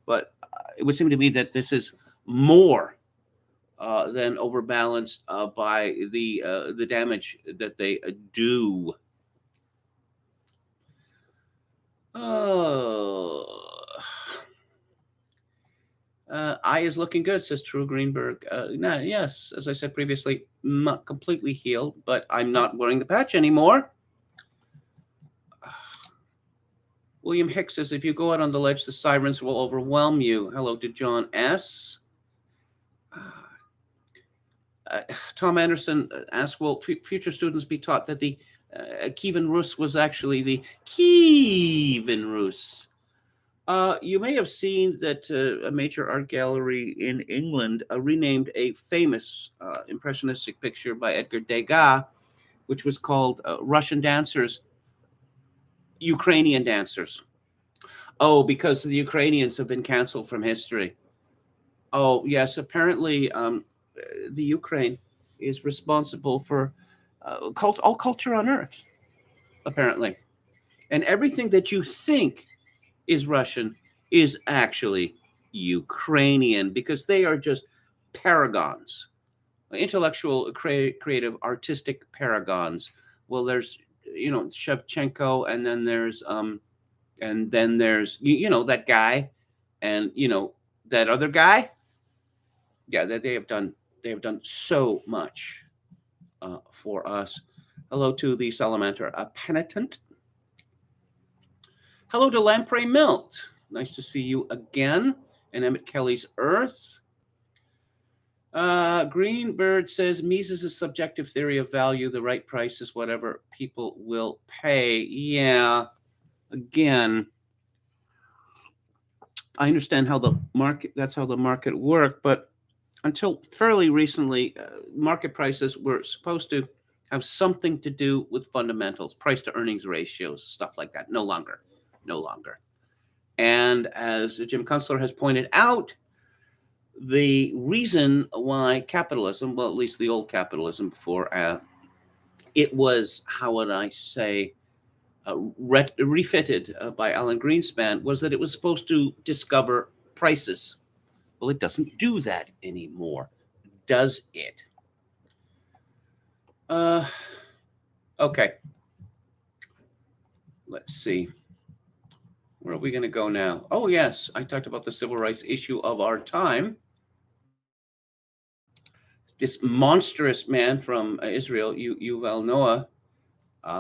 but it would seem to me that this is more than overbalanced by the damage that they do. Eye is looking good, says True Greenberg. Yes, as I said previously, not completely healed, but I'm not wearing the patch anymore. William Hicks says, if you go out on the ledge, the sirens will overwhelm you. Hello to John S. Tom Anderson asks, will future students be taught that the Kievan Rus was actually the Kievan Rus? You may have seen that a major art gallery in England renamed a famous impressionistic picture by Edgar Degas, which was called Russian Dancers, Ukrainian Dancers. Oh, because the Ukrainians have been canceled from history. Oh, yes, apparently the Ukraine is responsible for all culture on earth, apparently. And everything that you think is Russian is actually Ukrainian, because they are just paragons, intellectual, creative, artistic paragons. Well, there's Shevchenko, and then there's that guy, and that other guy. Yeah, that they have done so much for us. Hello to the Salamander Penitent. Hello to Lamprey Milt. Nice to see you again. And Emmett Kelly's Earth. Greenbird says, Mises' is subjective theory of value. The right price is whatever people will pay. Yeah, again, I understand how that's how the market worked, but until fairly recently, market prices were supposed to have something to do with fundamentals, price to earnings ratios, stuff like that. No longer. And as Jim Kunstler has pointed out, the reason why capitalism, well, at least the old capitalism before, it was, how would I say, refitted by Alan Greenspan, was that it was supposed to discover prices. Well, it doesn't do that anymore, does it? Okay. Let's see. Where are we going to go now? Oh, yes. I talked about the civil rights issue of our time. This monstrous man from Israel, Yuval Noah,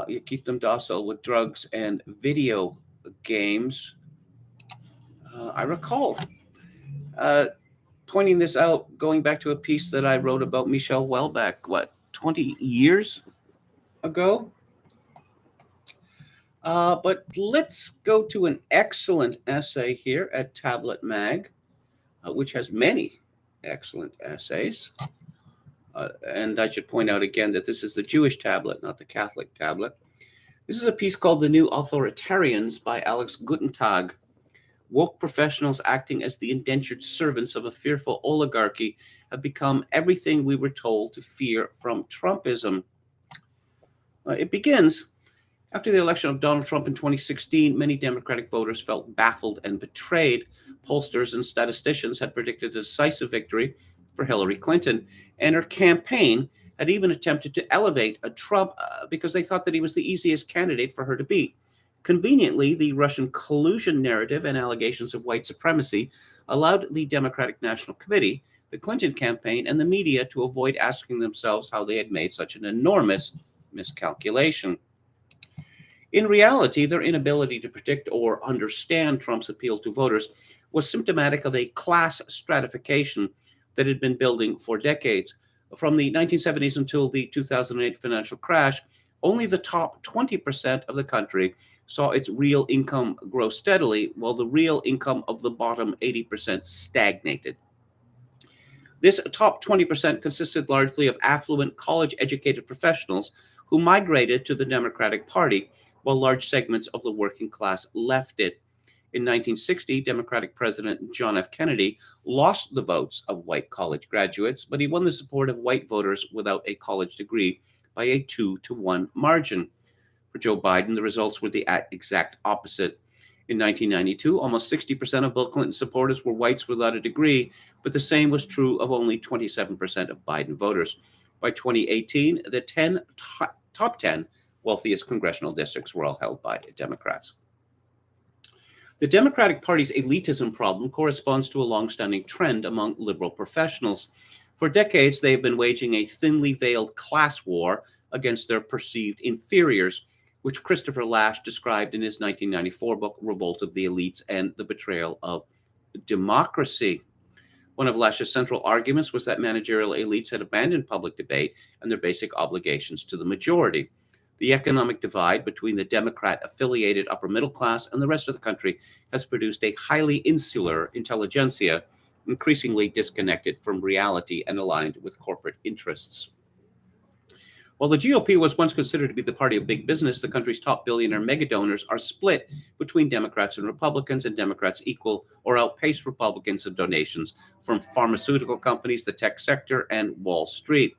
you keep them docile with drugs and video games. I recall pointing this out, going back to a piece that I wrote about Michel Houellebecq, 20 years ago? But let's go to an excellent essay here at Tablet Mag, which has many excellent essays. And I should point out again that this is the Jewish tablet, not the Catholic tablet. This is a piece called The New Authoritarians by Alex Gutentag. Woke professionals acting as the indentured servants of a fearful oligarchy have become everything we were told to fear from Trumpism. It begins, after the election of Donald Trump in 2016, many Democratic voters felt baffled and betrayed. Pollsters and statisticians had predicted a decisive victory for Hillary Clinton, and her campaign had even attempted to elevate a Trump because they thought that he was the easiest candidate for her to beat. Conveniently, the Russian collusion narrative and allegations of white supremacy allowed the Democratic National Committee, the Clinton campaign, and the media to avoid asking themselves how they had made such an enormous miscalculation. In reality, their inability to predict or understand Trump's appeal to voters was symptomatic of a class stratification that had been building for decades. From the 1970s until the 2008 financial crash, only the top 20% of the country saw its real income grow steadily, while the real income of the bottom 80% stagnated. This top 20% consisted largely of affluent, college-educated professionals who migrated to the Democratic Party, while large segments of the working class left it. In 1960, Democratic President John F. Kennedy lost the votes of white college graduates, but he won the support of white voters without a college degree by a 2-to-1 margin. For Joe Biden, the results were the exact opposite. In 1992, almost 60% of Bill Clinton supporters were whites without a degree, but the same was true of only 27% of Biden voters. By 2018, the top 10 wealthiest congressional districts were all held by Democrats. The Democratic Party's elitism problem corresponds to a long-standing trend among liberal professionals. For decades, they have been waging a thinly veiled class war against their perceived inferiors, which Christopher Lasch described in his 1994 book, Revolt of the Elites and the Betrayal of Democracy. One of Lasch's central arguments was that managerial elites had abandoned public debate and their basic obligations to the majority. The economic divide between the Democrat-affiliated upper middle class and the rest of the country has produced a highly insular intelligentsia, increasingly disconnected from reality and aligned with corporate interests. While the GOP was once considered to be the party of big business, the country's top billionaire megadonors are split between Democrats and Republicans, and Democrats equal or outpace Republicans in donations from pharmaceutical companies, the tech sector, and Wall Street.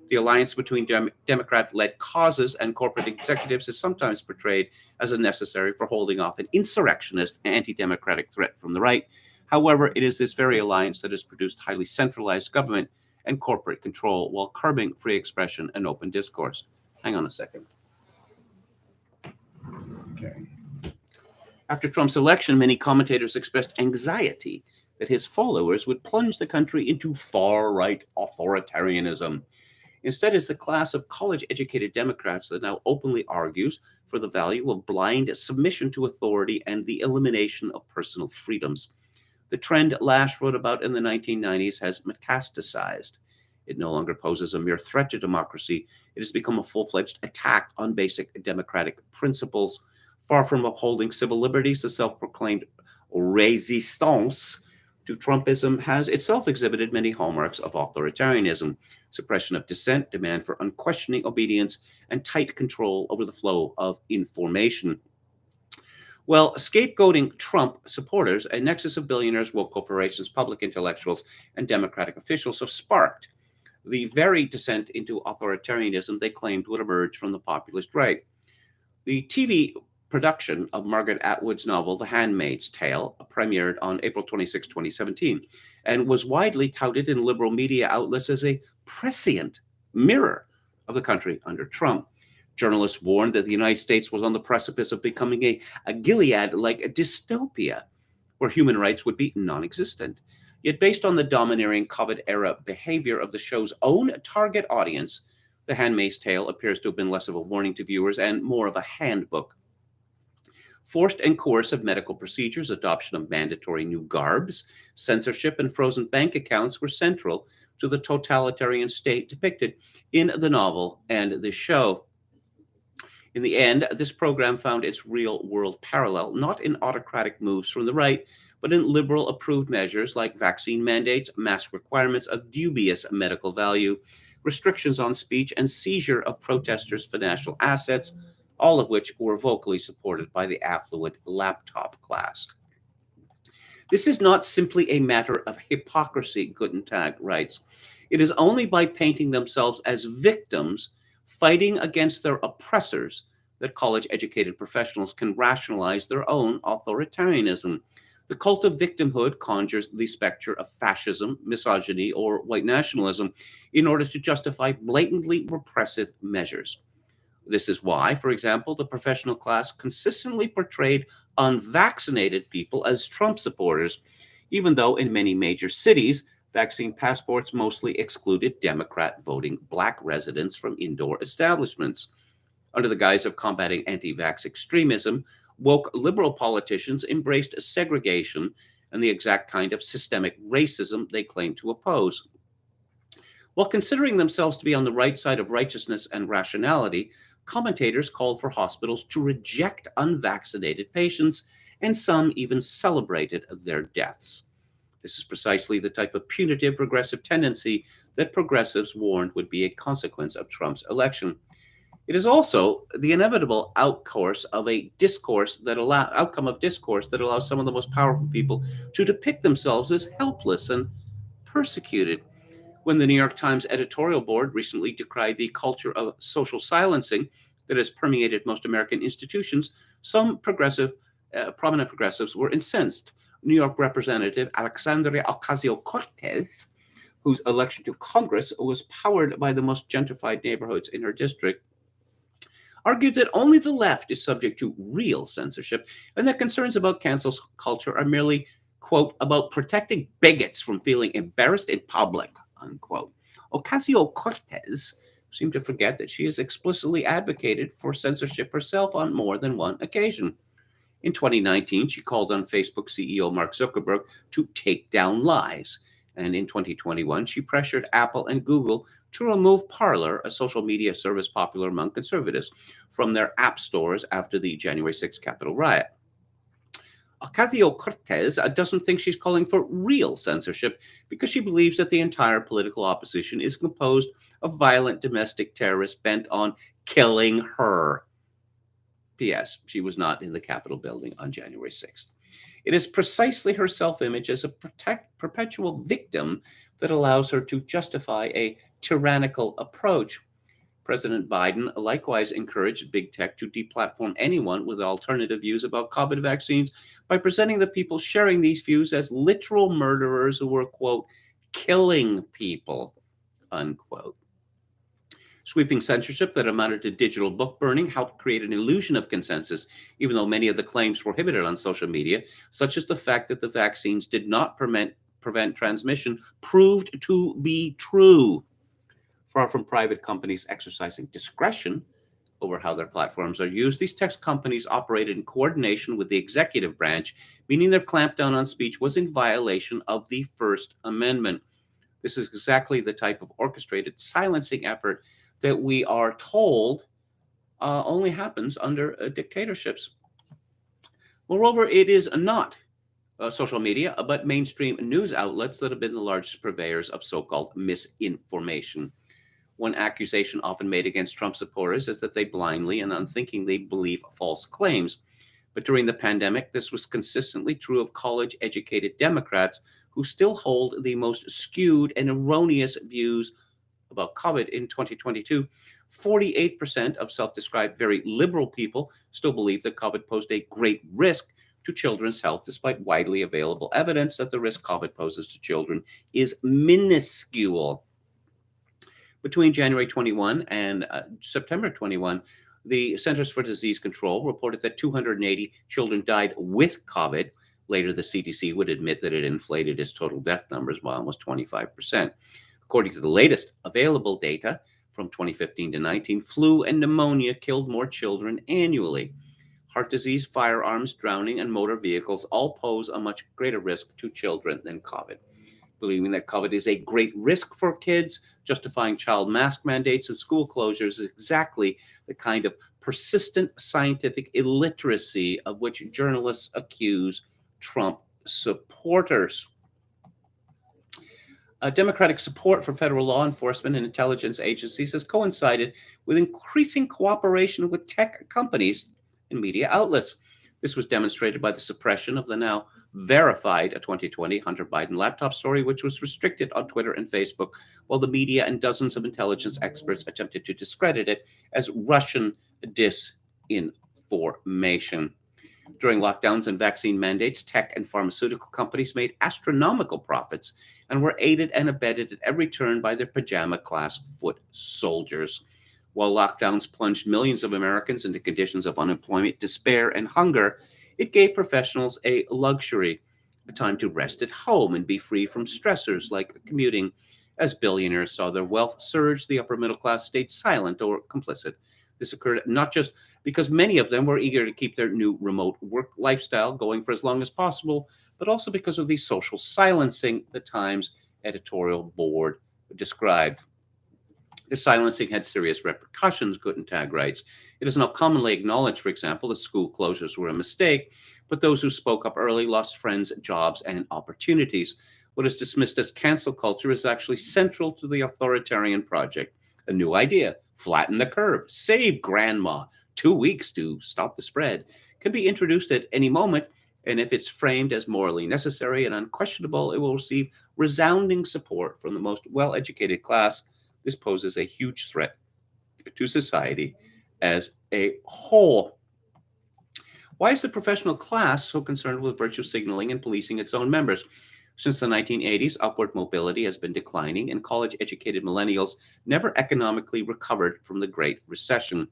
The alliance between Democrat-led causes and corporate executives is sometimes portrayed as necessary for holding off an insurrectionist, anti-democratic threat from the right. However, it is this very alliance that has produced highly centralized government and corporate control while curbing free expression and open discourse. Hang on a second. Okay. After Trump's election, many commentators expressed anxiety that his followers would plunge the country into far-right authoritarianism. Instead, it's the class of college-educated Democrats that now openly argues for the value of blind submission to authority and the elimination of personal freedoms. The trend Lasch wrote about in the 1990s has metastasized. It no longer poses a mere threat to democracy. It has become a full-fledged attack on basic democratic principles. Far from upholding civil liberties, the self-proclaimed resistance to Trumpism has itself exhibited many hallmarks of authoritarianism: suppression of dissent, demand for unquestioning obedience, and tight control over the flow of information. Well, scapegoating Trump supporters, a nexus of billionaires, woke corporations, public intellectuals, and Democratic officials have sparked the very descent into authoritarianism they claimed would emerge from the populist right. The TV production of Margaret Atwood's novel The Handmaid's Tale premiered on April 26, 2017, and was widely touted in liberal media outlets as a prescient mirror of the country under Trump. Journalists warned that the United States was on the precipice of becoming a Gilead-like dystopia, where human rights would be non-existent. Yet based on the domineering COVID-era behavior of the show's own target audience, The Handmaid's Tale appears to have been less of a warning to viewers and more of a handbook. Forced and coercive medical procedures, adoption of mandatory new garbs, censorship, and frozen bank accounts were central to the totalitarian state depicted in the novel and the show. In the end, this program found its real-world parallel, not in autocratic moves from the right, but in liberal-approved measures like vaccine mandates, mask requirements of dubious medical value, restrictions on speech, and seizure of protesters' financial assets, all of which were vocally supported by the affluent laptop class. This is not simply a matter of hypocrisy, Guten Tag writes. It is only by painting themselves as victims fighting against their oppressors that college-educated professionals can rationalize their own authoritarianism. The cult of victimhood conjures the specter of fascism, misogyny, or white nationalism in order to justify blatantly repressive measures. This is why, for example, the professional class consistently portrayed unvaccinated people as Trump supporters, even though in many major cities, vaccine passports mostly excluded Democrat voting Black residents from indoor establishments. Under the guise of combating anti-vax extremism, woke liberal politicians embraced segregation and the exact kind of systemic racism they claim to oppose. While considering themselves to be on the right side of righteousness and rationality, commentators called for hospitals to reject unvaccinated patients, and some even celebrated their deaths. This is precisely the type of punitive regressive tendency that progressives warned would be a consequence of Trump's election. It is also the inevitable outcome of discourse that allows some of the most powerful people to depict themselves as helpless and persecuted. When the New York Times editorial board recently decried the culture of social silencing that has permeated most American institutions, some prominent progressives were incensed. New York Representative Alexandria Ocasio-Cortez, whose election to Congress was powered by the most gentrified neighborhoods in her district, argued that only the left is subject to real censorship and that concerns about cancel culture are merely, quote, about protecting bigots from feeling embarrassed in public, unquote. Ocasio-Cortez seemed to forget that she has explicitly advocated for censorship herself on more than one occasion. In 2019, she called on Facebook CEO Mark Zuckerberg to take down lies. And in 2021, she pressured Apple and Google to remove Parler, a social media service popular among conservatives, from their app stores after the January 6th Capitol riot. Ocasio-Cortez doesn't think she's calling for real censorship because she believes that the entire political opposition is composed of violent domestic terrorists bent on killing her. P.S. She was not in the Capitol building on January 6th. It is precisely her self-image as a perpetual victim that allows her to justify a tyrannical approach. President Biden likewise encouraged big tech to deplatform anyone with alternative views about COVID vaccines by presenting the people sharing these views as literal murderers who were, quote, killing people, unquote. Sweeping censorship that amounted to digital book burning helped create an illusion of consensus, even though many of the claims prohibited on social media, such as the fact that the vaccines did not prevent transmission, proved to be true. Far from private companies exercising discretion over how their platforms are used, these tech companies operated in coordination with the executive branch, meaning their clampdown on speech was in violation of the First Amendment. This is exactly the type of orchestrated silencing effort that we are told only happens under dictatorships. Moreover, it is not social media, but mainstream news outlets that have been the largest purveyors of so-called misinformation. One accusation often made against Trump supporters is that they blindly and unthinkingly believe false claims. But during the pandemic, this was consistently true of college-educated Democrats who still hold the most skewed and erroneous views about COVID in 2022. 48% of self-described very liberal people still believe that COVID posed a great risk to children's health, despite widely available evidence that the risk COVID poses to children is minuscule. Between January 21 and September 21, the Centers for Disease Control reported that 280 children died with COVID. Later, the CDC would admit that it inflated its total death numbers by almost 25%. According to the latest available data from 2015 to 19, flu and pneumonia killed more children annually. Heart disease, firearms, drowning, and motor vehicles all pose a much greater risk to children than COVID. Believing that COVID is a great risk for kids, justifying child mask mandates and school closures is exactly the kind of persistent scientific illiteracy of which journalists accuse Trump supporters. Democratic support for federal law enforcement and intelligence agencies has coincided with increasing cooperation with tech companies and media outlets. This was demonstrated by the suppression of the now verified 2020 Hunter Biden laptop story, which was restricted on Twitter and Facebook, while the media and dozens of intelligence experts attempted to discredit it as Russian disinformation. During lockdowns and vaccine mandates, tech and pharmaceutical companies made astronomical profits and were aided and abetted at every turn by their pajama-class foot soldiers. While lockdowns plunged millions of Americans into conditions of unemployment, despair, and hunger, it gave professionals a luxury, a time to rest at home and be free from stressors like commuting. As billionaires saw their wealth surge, the upper middle class stayed silent or complicit. This occurred not just because many of them were eager to keep their new remote work lifestyle going for as long as possible, but also because of the social silencing the Times editorial board described. His silencing had serious repercussions, Guten Tag writes. It is now commonly acknowledged, for example, that school closures were a mistake, but those who spoke up early lost friends, jobs, and opportunities. What is dismissed as cancel culture is actually central to the authoritarian project. A new idea, flatten the curve, save grandma, 2 weeks to stop the spread, can be introduced at any moment, and if it's framed as morally necessary and unquestionable, it will receive resounding support from the most well-educated class. This poses a huge threat to society as a whole. Why is the professional class so concerned with virtue signaling and policing its own members? Since the 1980s, upward mobility has been declining, and college-educated millennials never economically recovered from the Great Recession.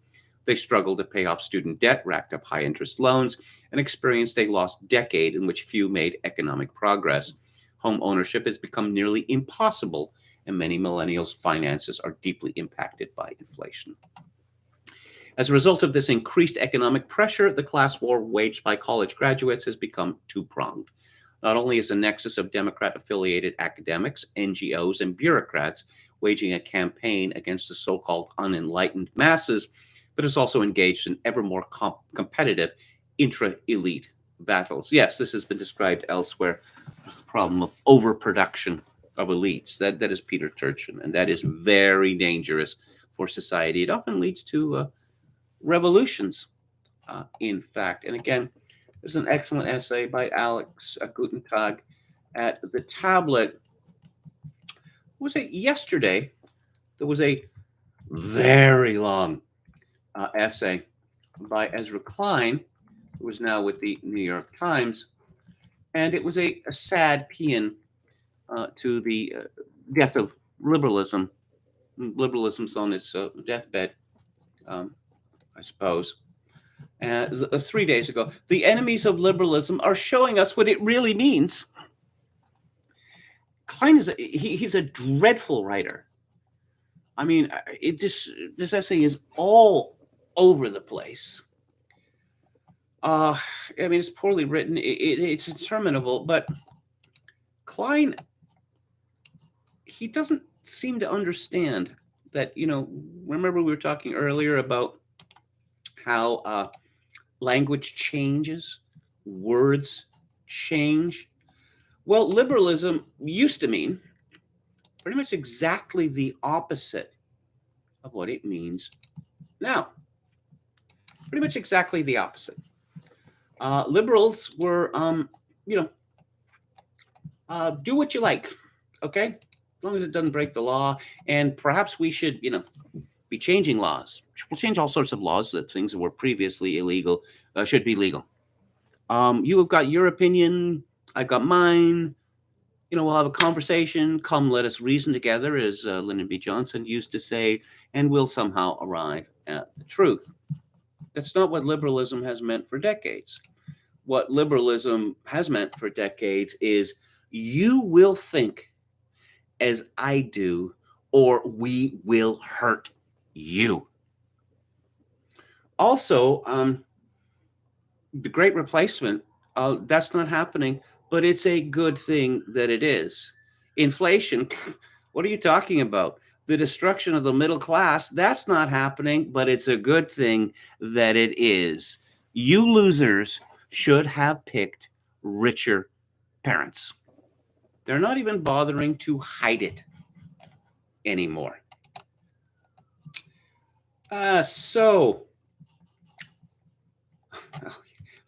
They struggled to pay off student debt, racked up high-interest loans, and experienced a lost decade in which few made economic progress. Home ownership has become nearly impossible, and many millennials' finances are deeply impacted by inflation. As a result of this increased economic pressure, the class war waged by college graduates has become two-pronged. Not only is a nexus of Democrat-affiliated academics, NGOs, and bureaucrats waging a campaign against the so-called unenlightened masses, but is also engaged in ever more competitive intra-elite battles. Yes, this has been described elsewhere as the problem of overproduction of elites. That is Peter Turchin, and that is very dangerous for society. It often leads to revolutions, in fact. And again, there's an excellent essay by Alex Guten Tag at the Tablet. Was it yesterday? There was a very long essay by Ezra Klein, who is now with the New York Times, and it was a sad paean to the death of liberalism. Liberalism's on its deathbed, I suppose. 3 days ago, the enemies of liberalism are showing us what it really means. Klein is he's a dreadful writer. I mean, this essay is all over the place. I mean, it's poorly written. It's interminable, but Klein, he doesn't seem to understand that, remember we were talking earlier about how language changes, words change. Well, liberalism used to mean pretty much exactly the opposite of what it means now. Pretty much exactly the opposite. Liberals were, do what you like, okay? As long as it doesn't break the law. And perhaps we should, be changing laws. We'll change all sorts of laws that things that were previously illegal should be legal. You have got your opinion. I've got mine. We'll have a conversation. Come, let us reason together, as Lyndon B. Johnson used to say, and we'll somehow arrive at the truth. That's not what liberalism has meant for decades. What liberalism has meant for decades is you will think as I do, or we will hurt you. Also, the Great Replacement, that's not happening, but it's a good thing that it is. Inflation, what are you talking about? The destruction of the middle class, that's not happening, but it's a good thing that it is. You losers should have picked richer parents. They're not even bothering to hide it anymore. So,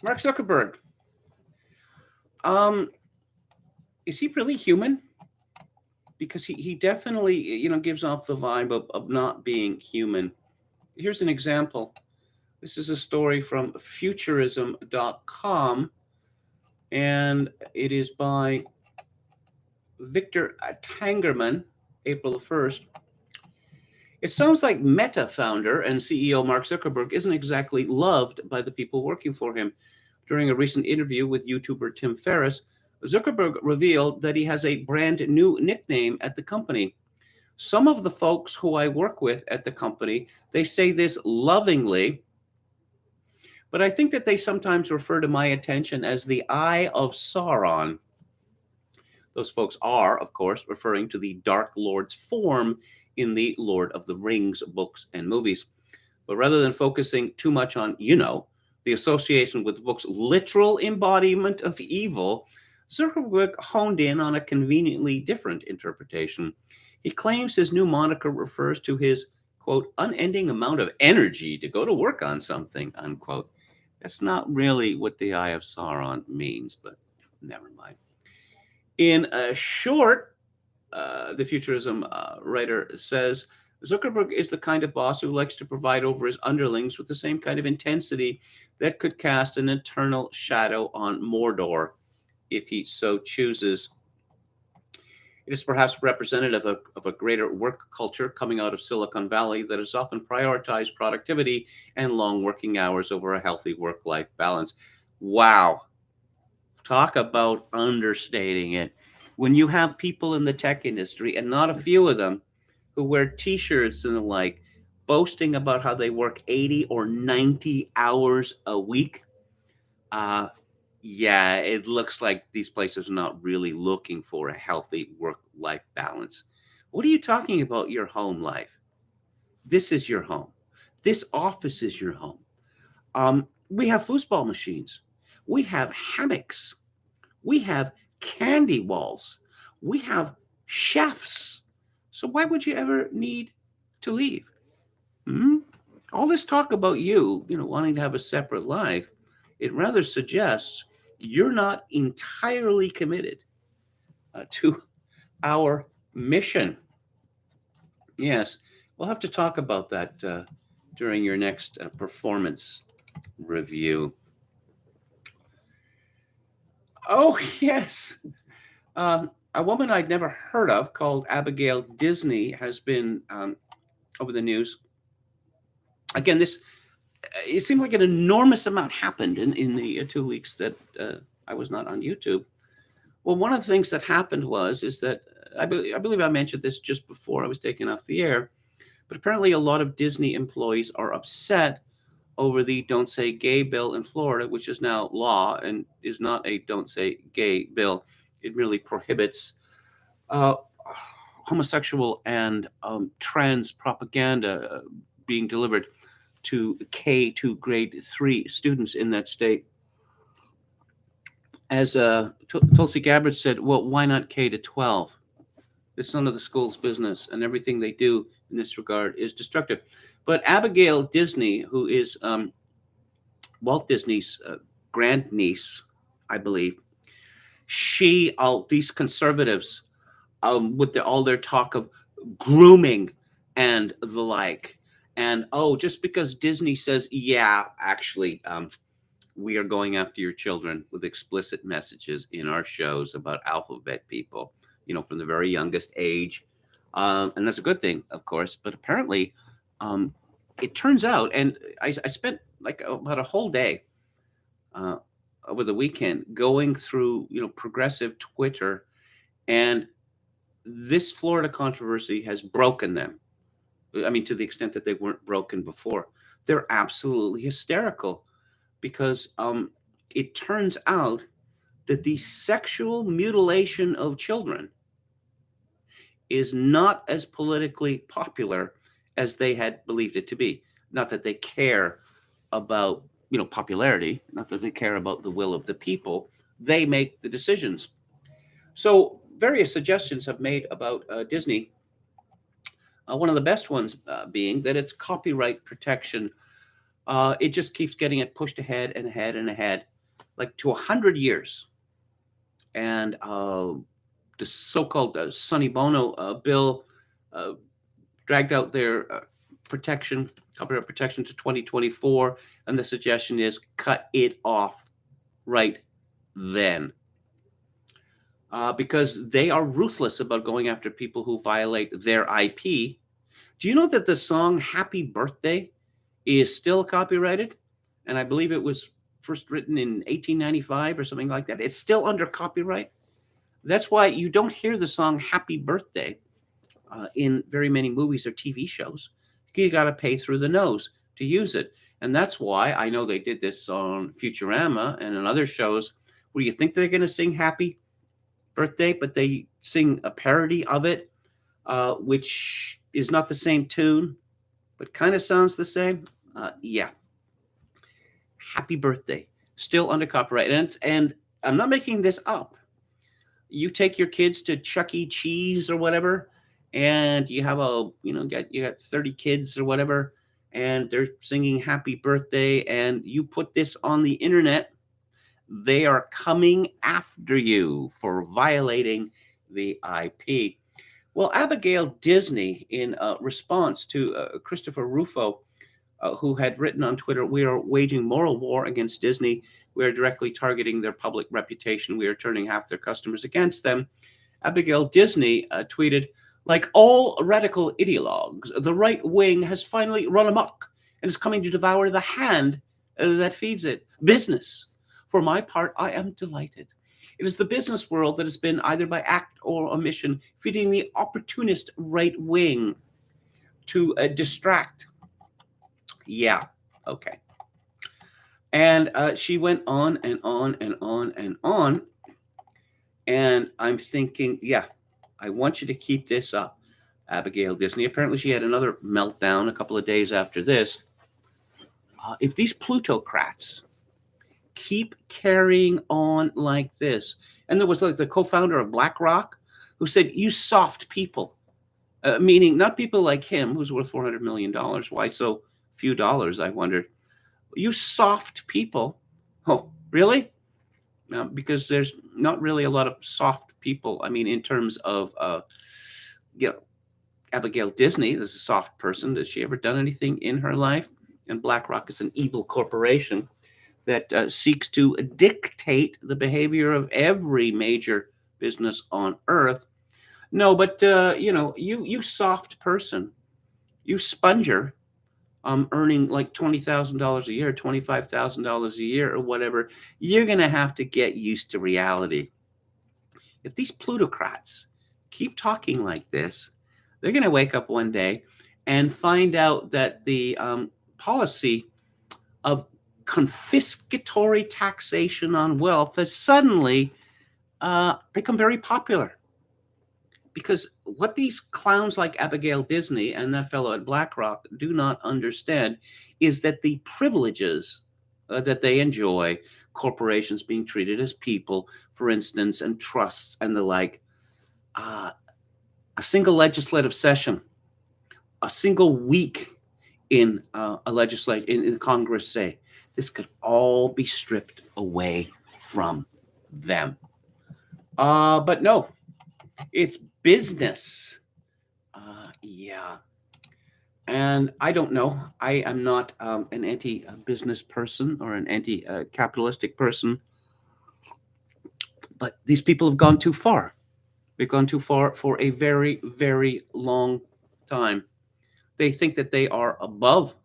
Mark Zuckerberg, is he really human? Because he definitely, gives off the vibe of not being human. Here's an example. This is a story from futurism.com, and it is by Victor Tangerman, April the 1st. It sounds like Meta founder and CEO Mark Zuckerberg isn't exactly loved by the people working for him. During a recent interview with YouTuber Tim Ferriss, Zuckerberg revealed that he has a brand new nickname at the company. Some of the folks who I work with at the company, they say this lovingly, but I think that they sometimes refer to my attention as the Eye of Sauron. Those folks are, of course, referring to the Dark Lord's form in the Lord of the Rings books and movies. But rather than focusing too much on, the association with the book's literal embodiment of evil, Zuckerberg honed in on a conveniently different interpretation. He claims his new moniker refers to his, quote, unending amount of energy to go to work on something, unquote. That's not really what the Eye of Sauron means, but never mind. In a short, the Futurism writer says, Zuckerberg is the kind of boss who likes to provide over his underlings with the same kind of intensity that could cast an eternal shadow on Mordor if he so chooses. It is perhaps representative of a greater work culture coming out of Silicon Valley that has often prioritized productivity and long working hours over a healthy work-life balance. Wow. Talk about understating it. When you have people in the tech industry, and not a few of them, who wear T-shirts and the like, boasting about how they work 80 or 90 hours a week, yeah, it looks like these places are not really looking for a healthy work-life balance. What are you talking about your home life? This is your home. This office is your home. We have foosball machines. We have hammocks. We have candy walls. We have chefs. So why would you ever need to leave? All this talk about you, wanting to have a separate life, it rather suggests you're not entirely committed to our mission. Yes, we'll have to talk about that during your next performance review. Oh, yes. A woman I'd never heard of called Abigail Disney has been over the news. Again, it seemed like an enormous amount happened in the 2 weeks that I was not on YouTube. Well, one of the things that happened is that I believe I mentioned this just before I was taken off the air, but apparently a lot of Disney employees are upset over the Don't Say Gay bill in Florida, which is now law and is not a Don't Say Gay bill. It merely prohibits homosexual and trans propaganda being delivered to K to grade 3 students in that state. As Tulsi Gabbard said, well, why not K to 12? It's none of the school's business, and everything they do in this regard is destructive. But Abigail Disney, who is Walt Disney's grandniece, I believe, these conservatives, with all their talk of grooming and the like, and just because Disney says, yeah, actually, we are going after your children with explicit messages in our shows about alphabet people, from the very youngest age. And that's a good thing, of course. But apparently, it turns out, and I spent like about a whole day over the weekend going through, progressive Twitter, and this Florida controversy has broken them. I mean, to the extent that they weren't broken before. They're absolutely hysterical because it turns out that the sexual mutilation of children is not as politically popular as they had believed it to be. Not that they care about, popularity, not that they care about the will of the people. They make the decisions. So various suggestions have made about Disney. One of the best ones being that it's copyright protection. It just keeps getting it pushed ahead and ahead and ahead, like to 100 years. And the so-called Sonny Bono bill dragged out their copyright protection to 2024. And the suggestion is cut it off right then. Because they are ruthless about going after people who violate their IP. Do you know that the song Happy Birthday is still copyrighted? And I believe it was first written in 1895 or something like that. It's still under copyright. That's why you don't hear the song Happy Birthday in very many movies or TV shows. You got to pay through the nose to use it. And that's why I know they did this on Futurama and in other shows where you think they're going to sing Happy Birthday, but they sing a parody of it. which is not the same tune, but kind of sounds the same. Yeah. Happy birthday. Still under copyright. And I'm not making this up. You take your kids to Chuck E. Cheese or whatever, and you have you got 30 kids or whatever, and they're singing happy birthday, and you put this on the internet, they are coming after you for violating the IP. Well, Abigail Disney, in response to Christopher Rufo, who had written on Twitter, "We are waging moral war against Disney. We are directly targeting their public reputation. We are turning half their customers against them." Abigail Disney tweeted, "Like all radical ideologues, the right wing has finally run amok and is coming to devour the hand that feeds it. Business. For my part, I am delighted. It is the business world that has been, either by act or omission, feeding the opportunist right wing to distract." Yeah, okay. And she went on and on and on and on. And I'm thinking, yeah, I want you to keep this up, Abigail Disney. Apparently, she had another meltdown a couple of days after this. If these plutocrats keep carrying on like this, and there was like the co-founder of BlackRock who said, "You soft people," meaning not people like him who's worth $400 million. Why so few dollars, I wondered. "You soft people." Oh, really? Because there's not really a lot of soft people. I mean, in terms of, Abigail Disney is a soft person. Has she ever done anything in her life? And BlackRock is an evil corporation that seeks to dictate the behavior of every major business on earth. No, but you soft person, you sponger, earning like $20,000 a year, $25,000 a year, or whatever, you're going to have to get used to reality. If these plutocrats keep talking like this, they're going to wake up one day and find out that the policy of confiscatory taxation on wealth has suddenly become very popular. Because what these clowns like Abigail Disney and that fellow at BlackRock do not understand is that the privileges that they enjoy, corporations being treated as people, for instance, and trusts and the like, a single legislative session, a single week in in Congress, say, this could all be stripped away from them. But no, it's business. Yeah. And I don't know. I am not an anti-business person or an anti-capitalistic person. But these people have gone too far. They've gone too far for a very, very long time. They think that they are above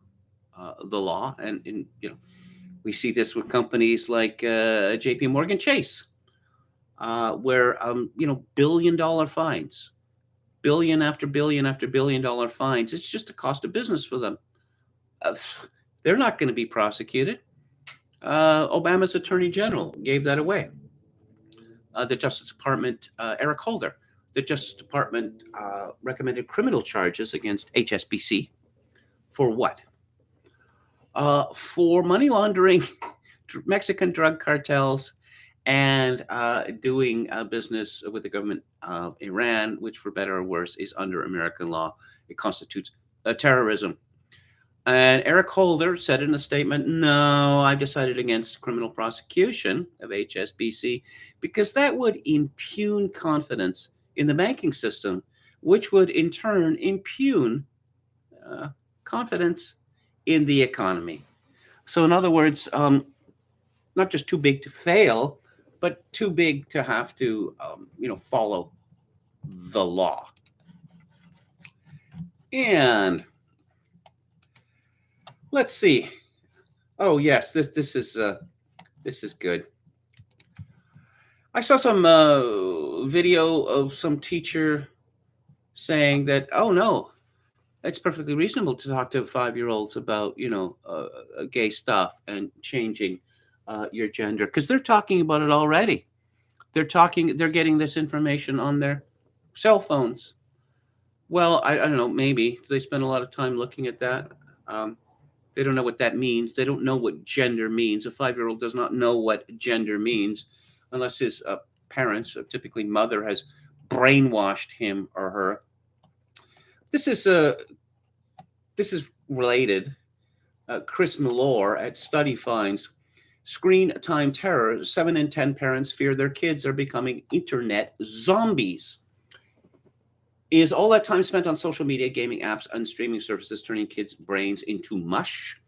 the law. And we see this with companies like JP Morgan Chase, where, billion-dollar fines, billion after billion after billion-dollar fines. It's just a cost of business for them. They're not going to be prosecuted. Obama's Attorney General gave that away. The Justice Department, Eric Holder, the Justice Department recommended criminal charges against HSBC for what? For money laundering, Mexican drug cartels, and doing business with the government of Iran, which, for better or worse, is under American law. It constitutes terrorism. And Eric Holder said in a statement, "No, I've decided against criminal prosecution of HSBC because that would impugn confidence in the banking system, which would in turn impugn confidence in the economy." So in other words, not just too big to fail, but too big to have to, follow the law. And let's see. Oh yes, this is good. I saw some video of some teacher saying that, oh no, it's perfectly reasonable to talk to 5-year-olds about, gay stuff and changing your gender, because they're talking about it already. They're getting this information on their cell phones. Well, I don't know. Maybe they spend a lot of time looking at that. They don't know what that means. They don't know what gender means. A 5-year-old does not know what gender means unless his parents, typically mother, has brainwashed him or her. This is related. Chris Milor at Study finds screen time terror. 7 in 10 parents fear their kids are becoming internet zombies. Is all that time spent on social media, gaming apps, and streaming services turning kids' brains into mush?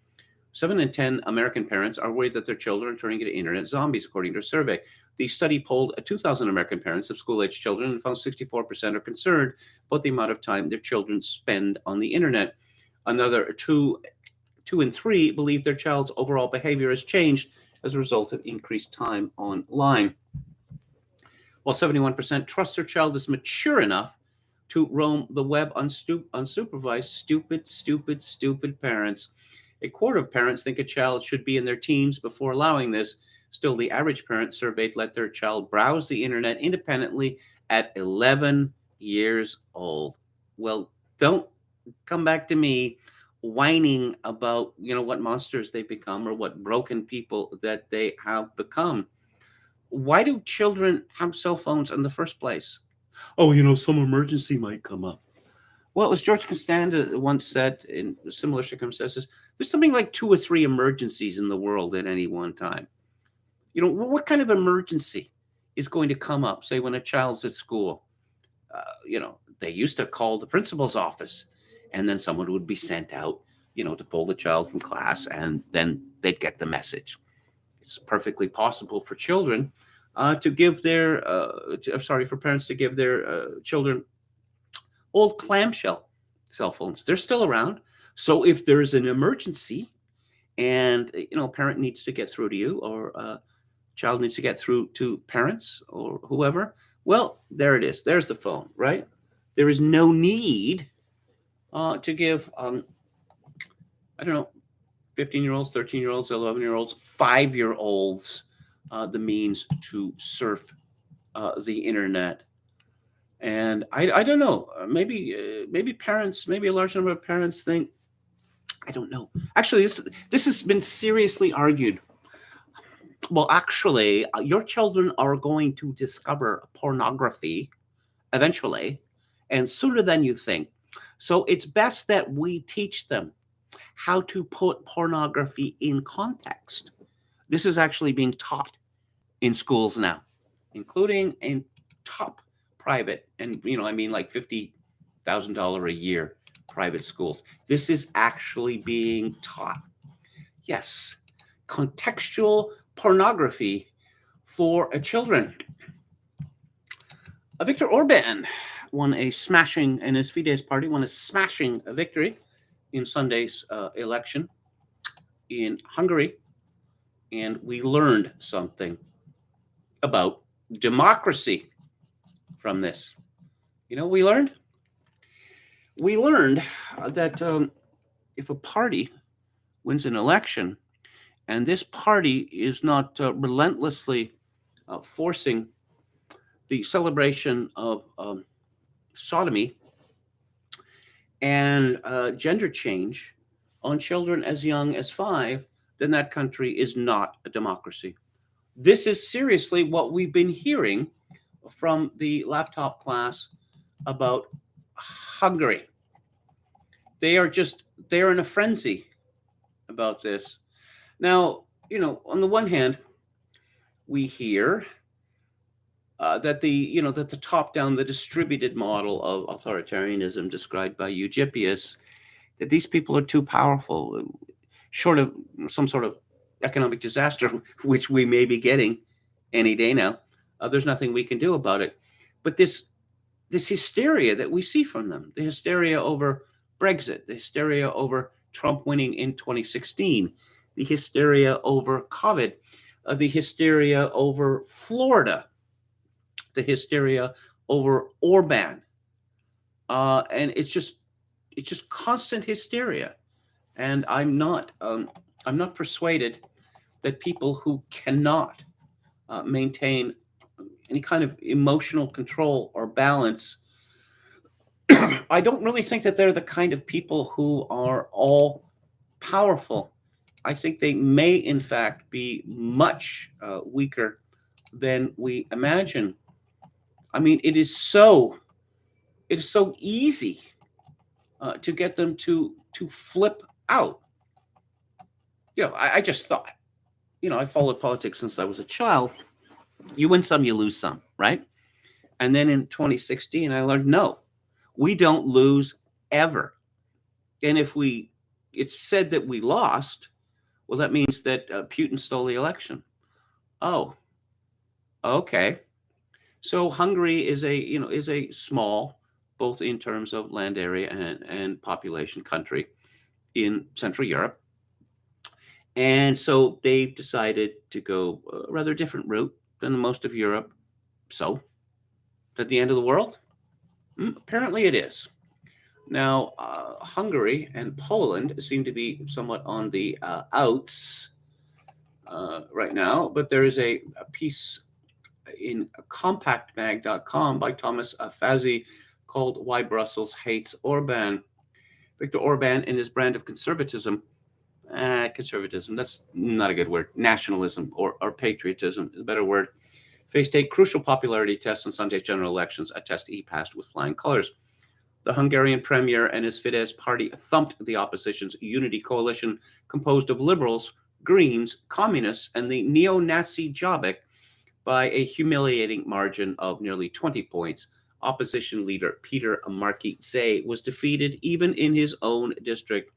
7 in 10 American parents are worried that their children are turning into internet zombies, according to a survey. The study polled 2,000 American parents of school-aged children and found 64% are concerned about the amount of time their children spend on the internet. Another 2 in 3 believe their child's overall behavior has changed as a result of increased time online. While 71% trust their child is mature enough to roam the web unsupervised, stupid parents. A quarter of parents think a child should be in their teens before allowing this. Still, the average parent surveyed let their child browse the internet independently at 11 years old. Well, don't come back to me whining about, what monsters they become or what broken people that they have become. Why do children have cell phones in the first place? Oh, some emergency might come up. Well, as George Costanza once said in similar circumstances, there's something like 2 or 3 emergencies in the world at any one time. What kind of emergency is going to come up, say, when a child's at school? They used to call the principal's office, and then someone would be sent out, to pull the child from class, and then they'd get the message. It's perfectly possible for children to give their, for parents to give their children old clamshell cell phones. They're still around. So if there's an emergency and, a parent needs to get through to you, or a child needs to get through to parents or whoever, well, there it is. There's the phone, right? There is no need to give, 15-year-olds, 13-year-olds, 11-year-olds, 5-year-olds the means to surf the internet. And I don't know, maybe parents, maybe a large number of parents think, I don't know. Actually, this has been seriously argued. Well, actually, your children are going to discover pornography eventually, and sooner than you think. So it's best that we teach them how to put pornography in context. This is actually being taught in schools now, including in top private, and like $50,000 a year private schools. This is actually being taught. Yes, contextual pornography for children. Viktor Orban won a smashing, and his Fidesz party won a smashing victory in Sunday's election in Hungary, and we learned something about democracy from this. We learned? We learned that if a party wins an election and this party is not relentlessly forcing the celebration of sodomy and gender change on children as young as 5, then that country is not a democracy. This is seriously what we've been hearing from the laptop class about Hungary. They are in a frenzy about this. Now, on the one hand, we hear that the top-down, the distributed model of authoritarianism described by Eusebius, that these people are too powerful, short of some sort of economic disaster, which we may be getting any day now. There's nothing we can do about it. But this hysteria that we see from them, the hysteria over Brexit, the hysteria over Trump winning in 2016, the hysteria over COVID, the hysteria over Florida, the hysteria over Orban, and it's just constant hysteria. And I'm not persuaded that people who cannot maintain any kind of emotional control or balance I don't really think that they're the kind of people who are all powerful. I think they may, in fact, be much weaker than we imagine. I mean, it is so easy to get them to flip out. I just thought, I followed politics since I was a child. You win some, you lose some, right? And then in 2016, I learned no, we don't lose ever. And if it's said that we lost, well, that means that Putin stole the election. Oh, okay. So Hungary is a small, both in terms of land area and population country in Central Europe. And so they've decided to go a rather different route than most of Europe. So, at the end of the world? Apparently it is. Now, Hungary and Poland seem to be somewhat on the outs right now, but there is a piece in compactmag.com by Thomas Fazi called Why Brussels Hates Orban. Viktor Orban and his brand of conservatism, that's not a good word, nationalism or patriotism is a better word, faced a crucial popularity test in Sunday's general elections, a test he passed with flying colors. The Hungarian premier and his Fidesz party thumped the opposition's unity coalition composed of liberals, Greens, communists, and the neo-Nazi Jobbik by a humiliating margin of nearly 20 points. Opposition leader Peter Markize was defeated even in his own district.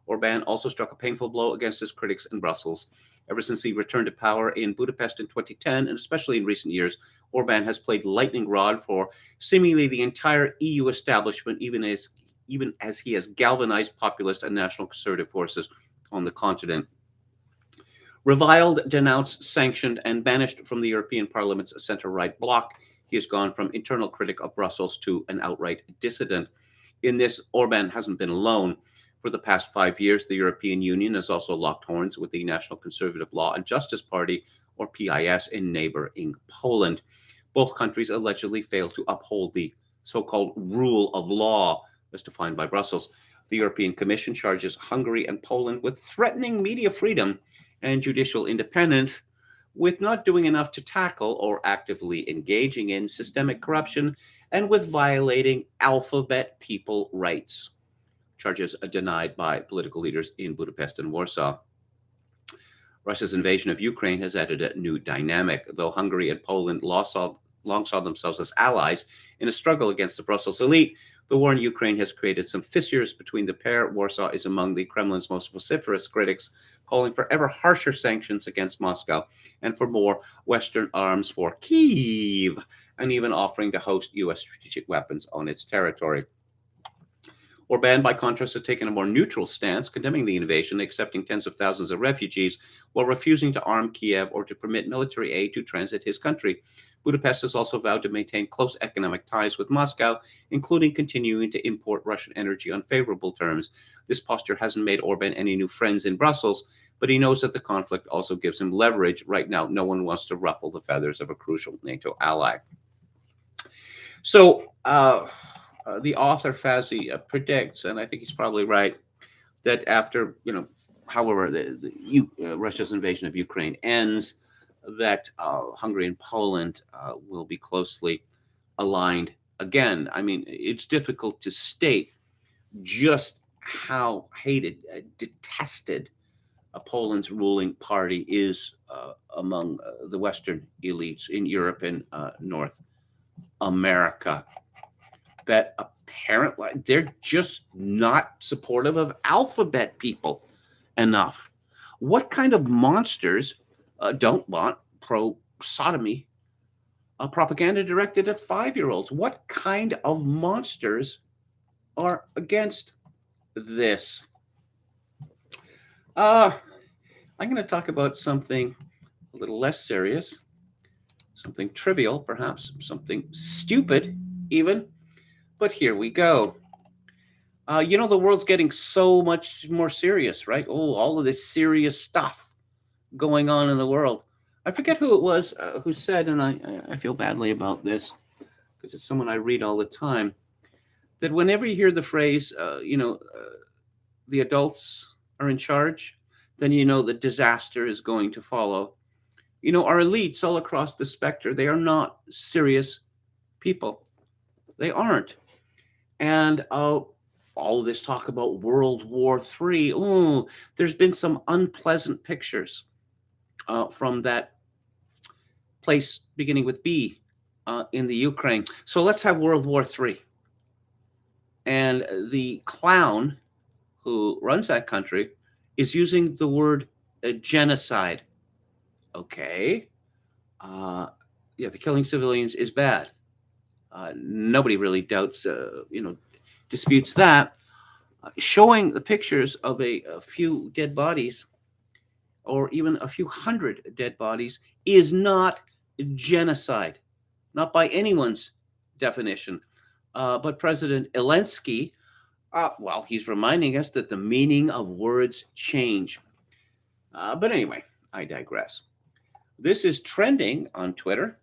Orban also struck a painful blow against his critics in Brussels. Ever since he returned to power in Budapest in 2010, and especially in recent years, Orban has played lightning rod for seemingly the entire EU establishment, even as he has galvanized populist and national conservative forces on the continent. Reviled, denounced, sanctioned, and banished from the European Parliament's centre-right bloc, he has gone from internal critic of Brussels to an outright dissident. In this, Orban hasn't been alone. For the past 5 years, the European Union has also locked horns with the National Conservative Law and Justice Party, or PIS, in neighboring Poland. Both countries allegedly failed to uphold the so-called rule of law as defined by Brussels. The European Commission charges Hungary and Poland with threatening media freedom and judicial independence, with not doing enough to tackle or actively engaging in systemic corruption, and with violating alphabet people rights. Charges are denied by political leaders in Budapest and Warsaw. Russia's invasion of Ukraine has added a new dynamic. Though Hungary and Poland long saw themselves as allies in a struggle against the Brussels elite, the war in Ukraine has created some fissures between the pair. Warsaw is among the Kremlin's most vociferous critics, calling for ever harsher sanctions against Moscow and for more Western arms for Kyiv, and even offering to host U.S. strategic weapons on its territory. Orban, by contrast, has taken a more neutral stance, condemning the invasion, accepting tens of thousands of refugees, while refusing to arm Kiev or to permit military aid to transit his country. Budapest has also vowed to maintain close economic ties with Moscow, including continuing to import Russian energy on favorable terms. This posture hasn't made Orban any new friends in Brussels, but he knows that the conflict also gives him leverage. Right now, no one wants to ruffle the feathers of a crucial NATO ally. So, the author Fazi predicts, and I think he's probably right, that after however Russia's invasion of Ukraine ends, that Hungary and Poland will be closely aligned again. I mean, it's difficult to state just how hated, detested Poland's ruling party is among the Western elites in Europe and North America. That apparently they're just not supportive of alphabet people enough. What kind of monsters don't want pro-sodomy propaganda directed at 5-year-olds? What kind of monsters are against this? I'm going to talk about something a little less serious, something trivial, perhaps something stupid even. But here we go. The world's getting so much more serious, right? Oh, all of this serious stuff going on in the world. I forget who it was who said, and I feel badly about this because it's someone I read all the time, that whenever you hear the phrase, the adults are in charge, then you know the disaster is going to follow. Our elites all across the spectrum, they are not serious people. They aren't. And all of this talk about World War III, oh, there's been some unpleasant pictures from that place beginning with B in the Ukraine. So let's have World War III. And the clown who runs that country is using the word genocide. Okay. The killing civilians is bad. Nobody really doubts, disputes that. Showing the pictures of a few dead bodies or even a few hundred dead bodies is not genocide, not by anyone's definition. But President Zelensky, he's reminding us that the meaning of words change. But anyway, I digress. This is trending on Twitter.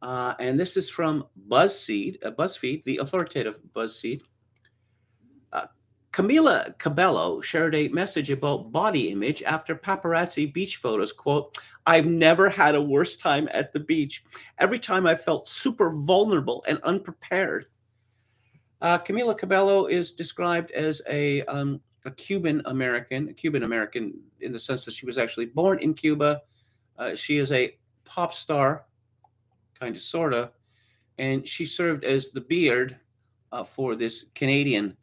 And this is from BuzzFeed, the authoritative BuzzFeed. Camila Cabello shared a message about body image after paparazzi beach photos. Quote, "I've never had a worse time at the beach. Every time I felt super vulnerable and unprepared." Camila Cabello is described as a Cuban American in the sense that she was actually born in Cuba. She is a pop star, kind of, sort of, and she served as the beard for this Canadian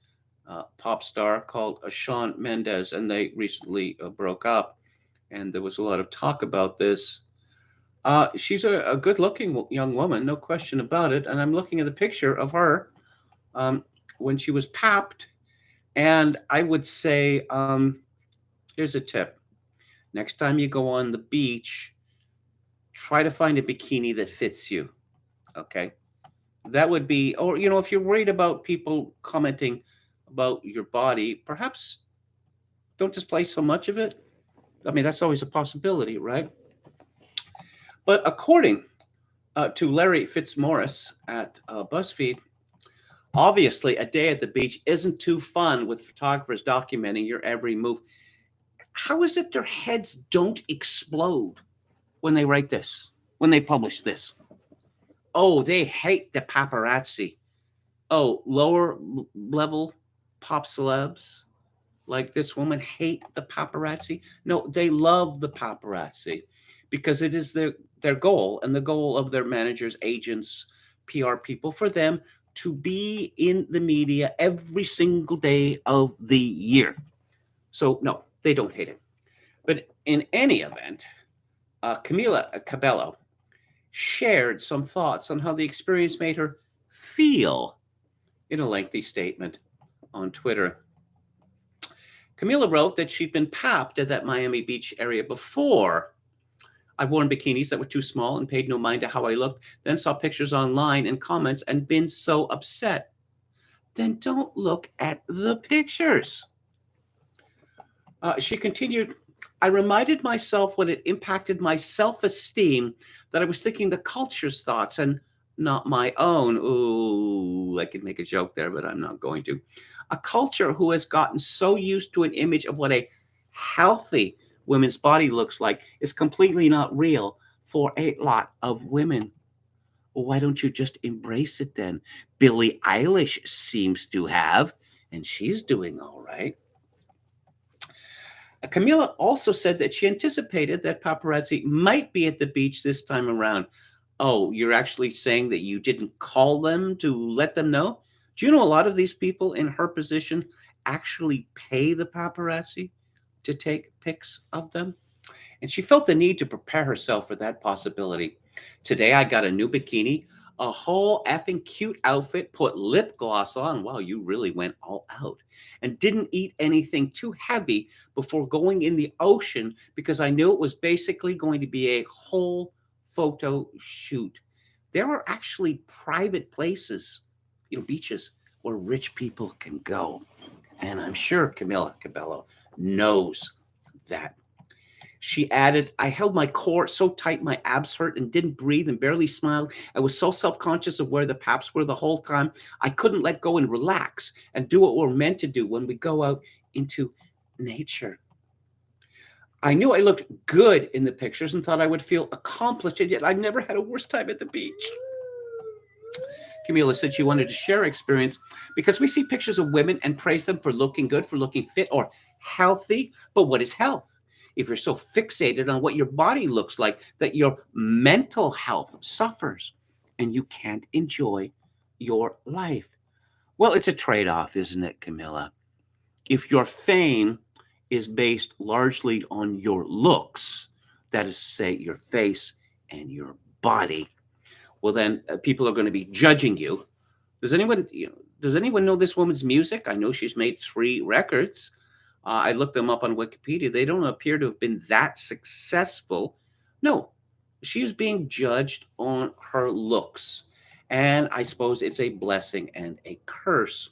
pop star called Shawn Mendes, and they recently broke up, and there was a lot of talk about this. She's a good-looking young woman, no question about it, and I'm looking at a picture of her when she was papped, and I would say, here's a tip. Next time you go on the beach, try to find a bikini that fits you, okay? That would be, or, if you're worried about people commenting about your body, perhaps don't display so much of it. I mean, that's always a possibility, right? But according to Larry Fitzmaurice at BuzzFeed, obviously a day at the beach isn't too fun with photographers documenting your every move. How is it their heads don't explode when they write this, when they publish this? Oh, they hate the paparazzi. Oh, lower level pop celebs like this woman hate the paparazzi? No, they love the paparazzi because it is their goal and the goal of their managers, agents, PR people, for them to be in the media every single day of the year. So no, they don't hate it. But in any event, Camila Cabello shared some thoughts on how the experience made her feel in a lengthy statement on Twitter. Camila wrote that she'd been papped at that Miami Beach area before. I've worn bikinis that were too small and paid no mind to how I looked, then saw pictures online and comments and been so upset. Then don't look at the pictures. She continued, I reminded myself when it impacted my self-esteem that I was thinking the culture's thoughts and not my own. Ooh, I could make a joke there, but I'm not going to. A culture who has gotten so used to an image of what a healthy women's body looks like is completely not real for a lot of women. Why don't you just embrace it then? Billie Eilish seems to have, and she's doing all right. Camila also said that she anticipated that paparazzi might be at the beach this time around. Oh, you're actually saying that you didn't call them to let them know? Do you know a lot of these people in her position actually pay the paparazzi to take pics of them? And she felt the need to prepare herself for that possibility. Today, I got a new bikini, a whole effing cute outfit, put lip gloss on. Wow, you really went all out. And didn't eat anything too heavy before going in the ocean because I knew it was basically going to be a whole photo shoot. There are actually private places, beaches where rich people can go. And I'm sure Camila Cabello knows that. She added, I held my core so tight my abs hurt and didn't breathe and barely smiled. I was so self-conscious of where the paps were the whole time. I couldn't let go and relax and do what we're meant to do when we go out into nature. I knew I looked good in the pictures and thought I would feel accomplished, and yet I've never had a worse time at the beach. Camila said she wanted to share her experience because we see pictures of women and praise them for looking good, for looking fit or healthy. But what is health? If you're so fixated on what your body looks like that your mental health suffers and you can't enjoy your life. Well, it's a trade-off, isn't it, Camilla? If your fame is based largely on your looks, that is to say your face and your body, well then people are going to be judging you. Does anyone know this woman's music? I know she's made 3 records. I looked them up on Wikipedia. They don't appear to have been that successful. No, she is being judged on her looks. And I suppose it's a blessing and a curse.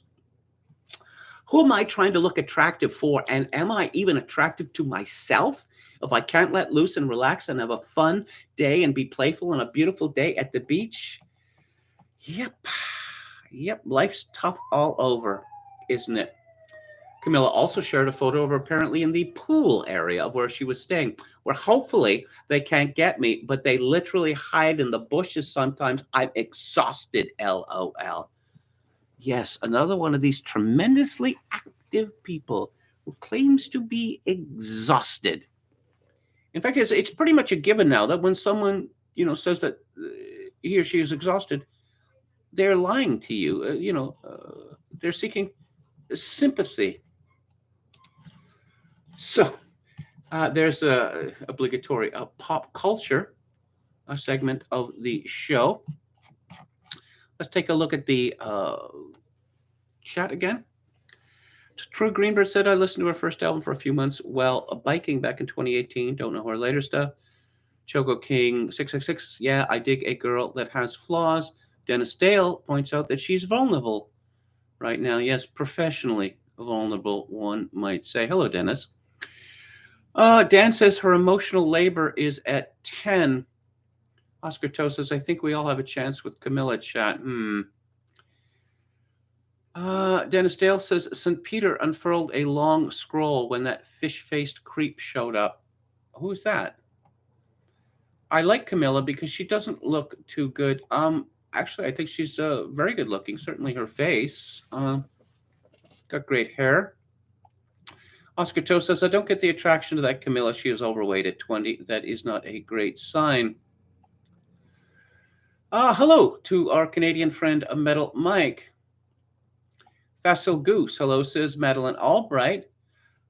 Who am I trying to look attractive for? And am I even attractive to myself? If I can't let loose and relax and have a fun day and be playful on a beautiful day at the beach? Yep, life's tough all over, isn't it? Camilla also shared a photo of her apparently in the pool area of where she was staying, where hopefully they can't get me, but they literally hide in the bushes sometimes. I'm exhausted, LOL. Yes, another one of these tremendously active people who claims to be exhausted. In fact, it's pretty much a given now that when someone, says that he or she is exhausted, they're lying to you. They're seeking sympathy. So there's a obligatory pop culture segment of the show. Let's take a look at the chat again. True Greenbird said, I listened to her first album for a few months while biking back in 2018. Don't know her later stuff. Choco King 666. Yeah, I dig a girl that has flaws. Dennis Dale points out that she's vulnerable right now. Yes, professionally vulnerable, one might say. Hello, Dennis. Dan says her emotional labor is at 10. Oscar Toe says, I think we all have a chance with Camilla chat. Dennis Dale says, St. Peter unfurled a long scroll when that fish-faced creep showed up. Who's that? I like Camilla because she doesn't look too good. Actually, I think she's very good looking. Certainly her face. Got great hair. Oscar Toe says, I don't get the attraction to that Camilla. She is overweight at 20. That is not a great sign. Hello to our Canadian friend, Metal Mike. Facile Goose, hello, says Madeline Albright.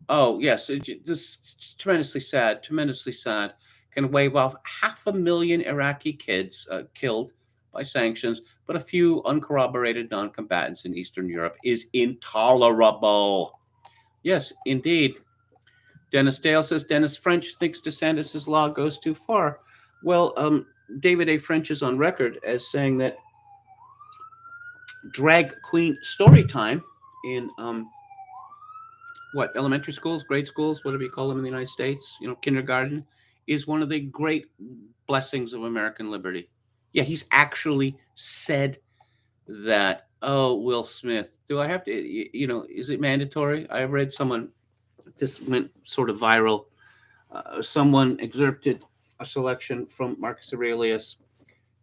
Oh, yes, this is tremendously sad, Can wave off 500,000 Iraqi kids killed by sanctions, but a few uncorroborated non-combatants in Eastern Europe is intolerable. Yes, indeed. Dennis Dale says, Dennis French thinks DeSantis' law goes too far. Well, David A. French is on record as saying that drag queen story time in elementary schools, grade schools, whatever you call them in the United States, kindergarten, is one of the great blessings of American liberty. Yeah, he's actually said that. Oh, Will Smith, do I have to, is it mandatory? I read this went sort of viral. Someone excerpted a selection from Marcus Aurelius,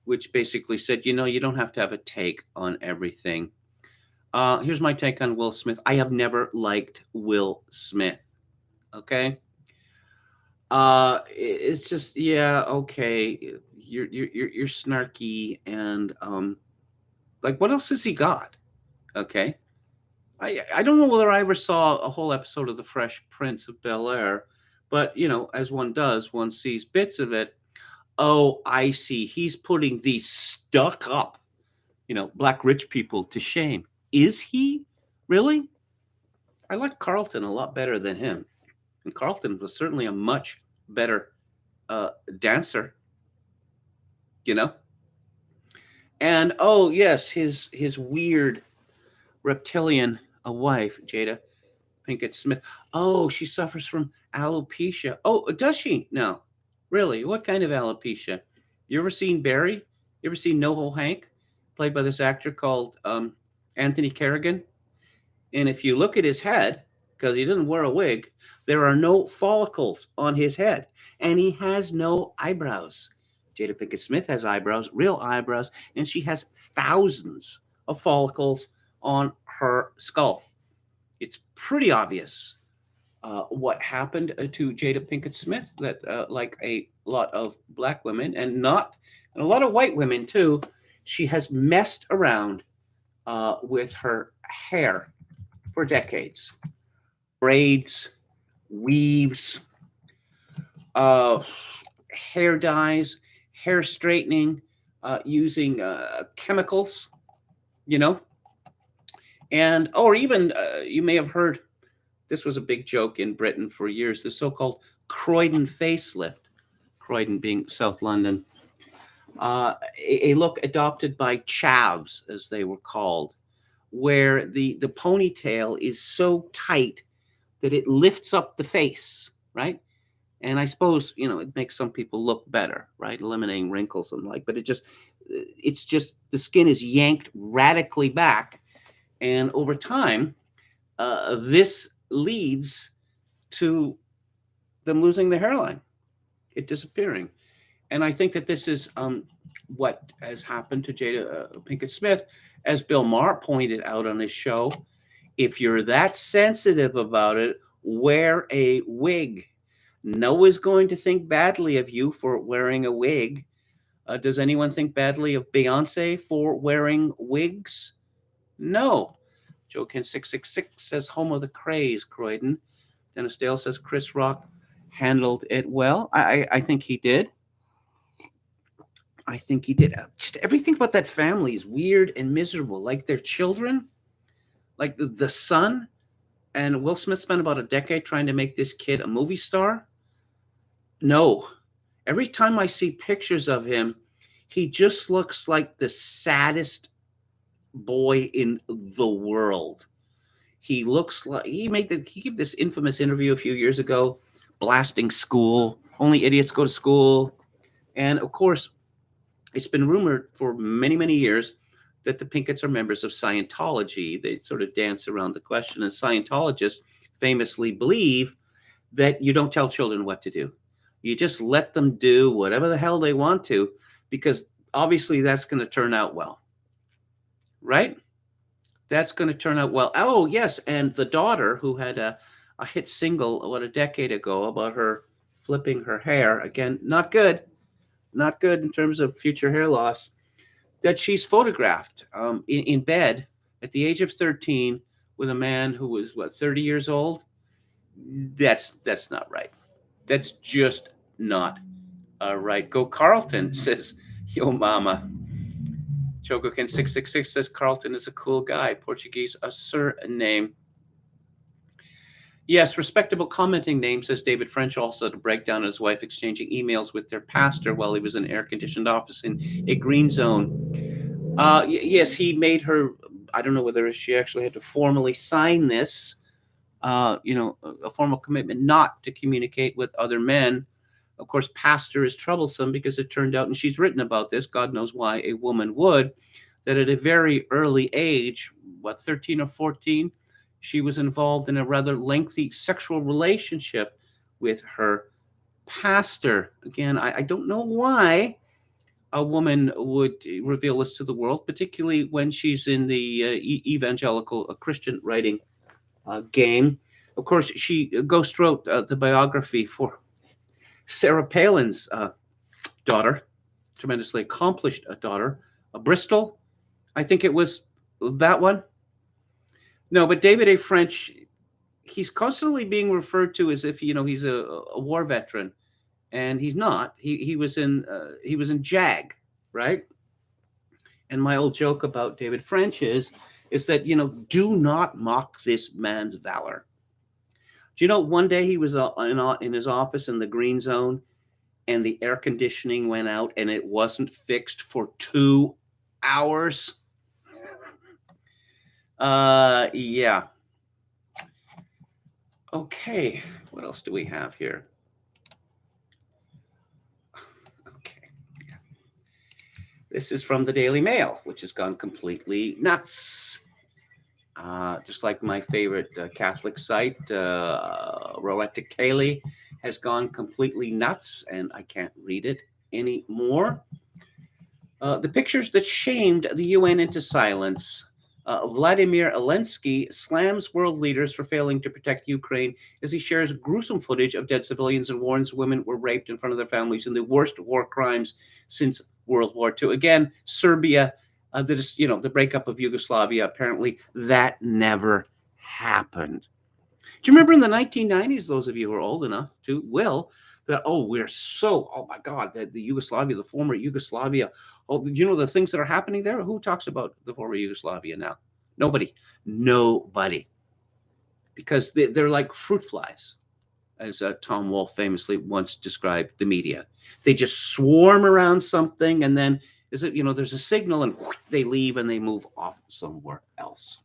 which basically said, you don't have to have a take on everything. Here's my take on Will Smith. I have never liked Will Smith. Okay. It's just, yeah, okay. You're snarky and what else has he got? Okay. I don't know whether I ever saw a whole episode of The Fresh Prince of Bel-Air, but as one does, one sees bits of it. Oh, I see. He's putting these stuck up, black rich people to shame. Is he really? I like Carlton a lot better than him. And Carlton was certainly a much better dancer, And oh yes, his weird reptilian wife, Jada Pinkett Smith. Oh, she suffers from alopecia. Oh, does she? No. Really? What kind of alopecia? You ever seen Barry? You ever seen NoHo Hank, played by this actor called Anthony Kerrigan? And if you look at his head, because he doesn't wear a wig, there are no follicles on his head, and he has no eyebrows. Jada Pinkett Smith has eyebrows, real eyebrows, and she has thousands of follicles on her skull. It's pretty obvious what happened to Jada Pinkett Smith, that like a lot of black women and a lot of white women too, she has messed around with her hair for decades. Braids, weaves, uh, hair dyes, hair straightening, using chemicals, you know, and or even you may have heard, this was a big joke in Britain for years, the so-called Croydon facelift, Croydon being South London, a look adopted by chavs, as they were called, where the ponytail is so tight that it lifts up the face, right? And I suppose, you know, it makes some people look better, right? Eliminating wrinkles and like, but it's just the skin is yanked radically back. And over time, this leads to them losing the hairline, it disappearing. And I think that this is what has happened to Jada Pinkett Smith. As Bill Maher pointed out on his show, if you're that sensitive about it, wear a wig. No one's going to think badly of you for wearing a wig. Does anyone think badly of Beyonce for wearing wigs? No. Joe Ken 666 says home of the craze, Croydon. Dennis Dale says Chris Rock handled it well. I think he did. I think he did. Just everything about that family is weird and miserable. Like their children, like the son, and Will Smith spent about a decade trying to make this kid a movie star. No. Every time I see pictures of him, he just looks like the saddest boy in the world. He looks like he gave this infamous interview a few years ago, blasting school. Only idiots go to school. And of course, it's been rumored for many, many years that the Pinketts are members of Scientology. They sort of dance around the question. And Scientologists famously believe that you don't tell children what to do. You just let them do whatever the hell they want to, because obviously that's going to turn out well. Right? That's going to turn out well. Oh, yes. And the daughter, who had a hit single, a decade ago, about her flipping her hair, again, not good in terms of future hair loss, that she's photographed in bed at the age of 13 with a man who was, 30 years old. That's not right. That's just not right. Go Carlton, says Yo Mama. Chogokin 666 says Carlton is a cool guy. Portuguese, a surname. Yes, respectable commenting name, says David French, also to break down his wife exchanging emails with their pastor while he was in an air-conditioned office in a green zone. Yes, he made her, I don't know whether she actually had to formally sign this, a formal commitment not to communicate with other men. Of course, pastor is troublesome because it turned out, and she's written about this, God knows why a woman would, that at a very early age, 13 or 14, she was involved in a rather lengthy sexual relationship with her pastor. Again, I don't know why a woman would reveal this to the world, particularly when she's in the evangelical Christian writing game. Of course, she ghost wrote the biography for Sarah Palin's daughter, tremendously accomplished daughter, Bristol. I think it was that one. No, but David A. French, he's constantly being referred to as if he's a war veteran, and he's not. He was in JAG, right? And my old joke about David French is that do not mock this man's valor. Do you know one day he was in his office in the green zone, and the air conditioning went out and it wasn't fixed for 2 hours? Yeah. Okay, what else do we have here? Okay, this is from the Daily Mail, which has gone completely nuts. Just like my favorite Catholic site, Rowetta Cayley, has gone completely nuts, and I can't read it anymore. The pictures that shamed the UN into silence. Vladimir Zelensky slams world leaders for failing to protect Ukraine as he shares gruesome footage of dead civilians and warns women were raped in front of their families in the worst war crimes since World War II. Again, Serbia, the breakup of Yugoslavia, apparently that never happened. Do you remember in the 1990s, those of you who are old enough to will, that, oh my God, the Yugoslavia, the former Yugoslavia, the things that are happening there? Who talks about the former Yugoslavia now? Nobody. Because they're like fruit flies, as Tom Wolfe famously once described the media. They just swarm around something, and then there's a signal, and they leave and they move off somewhere else.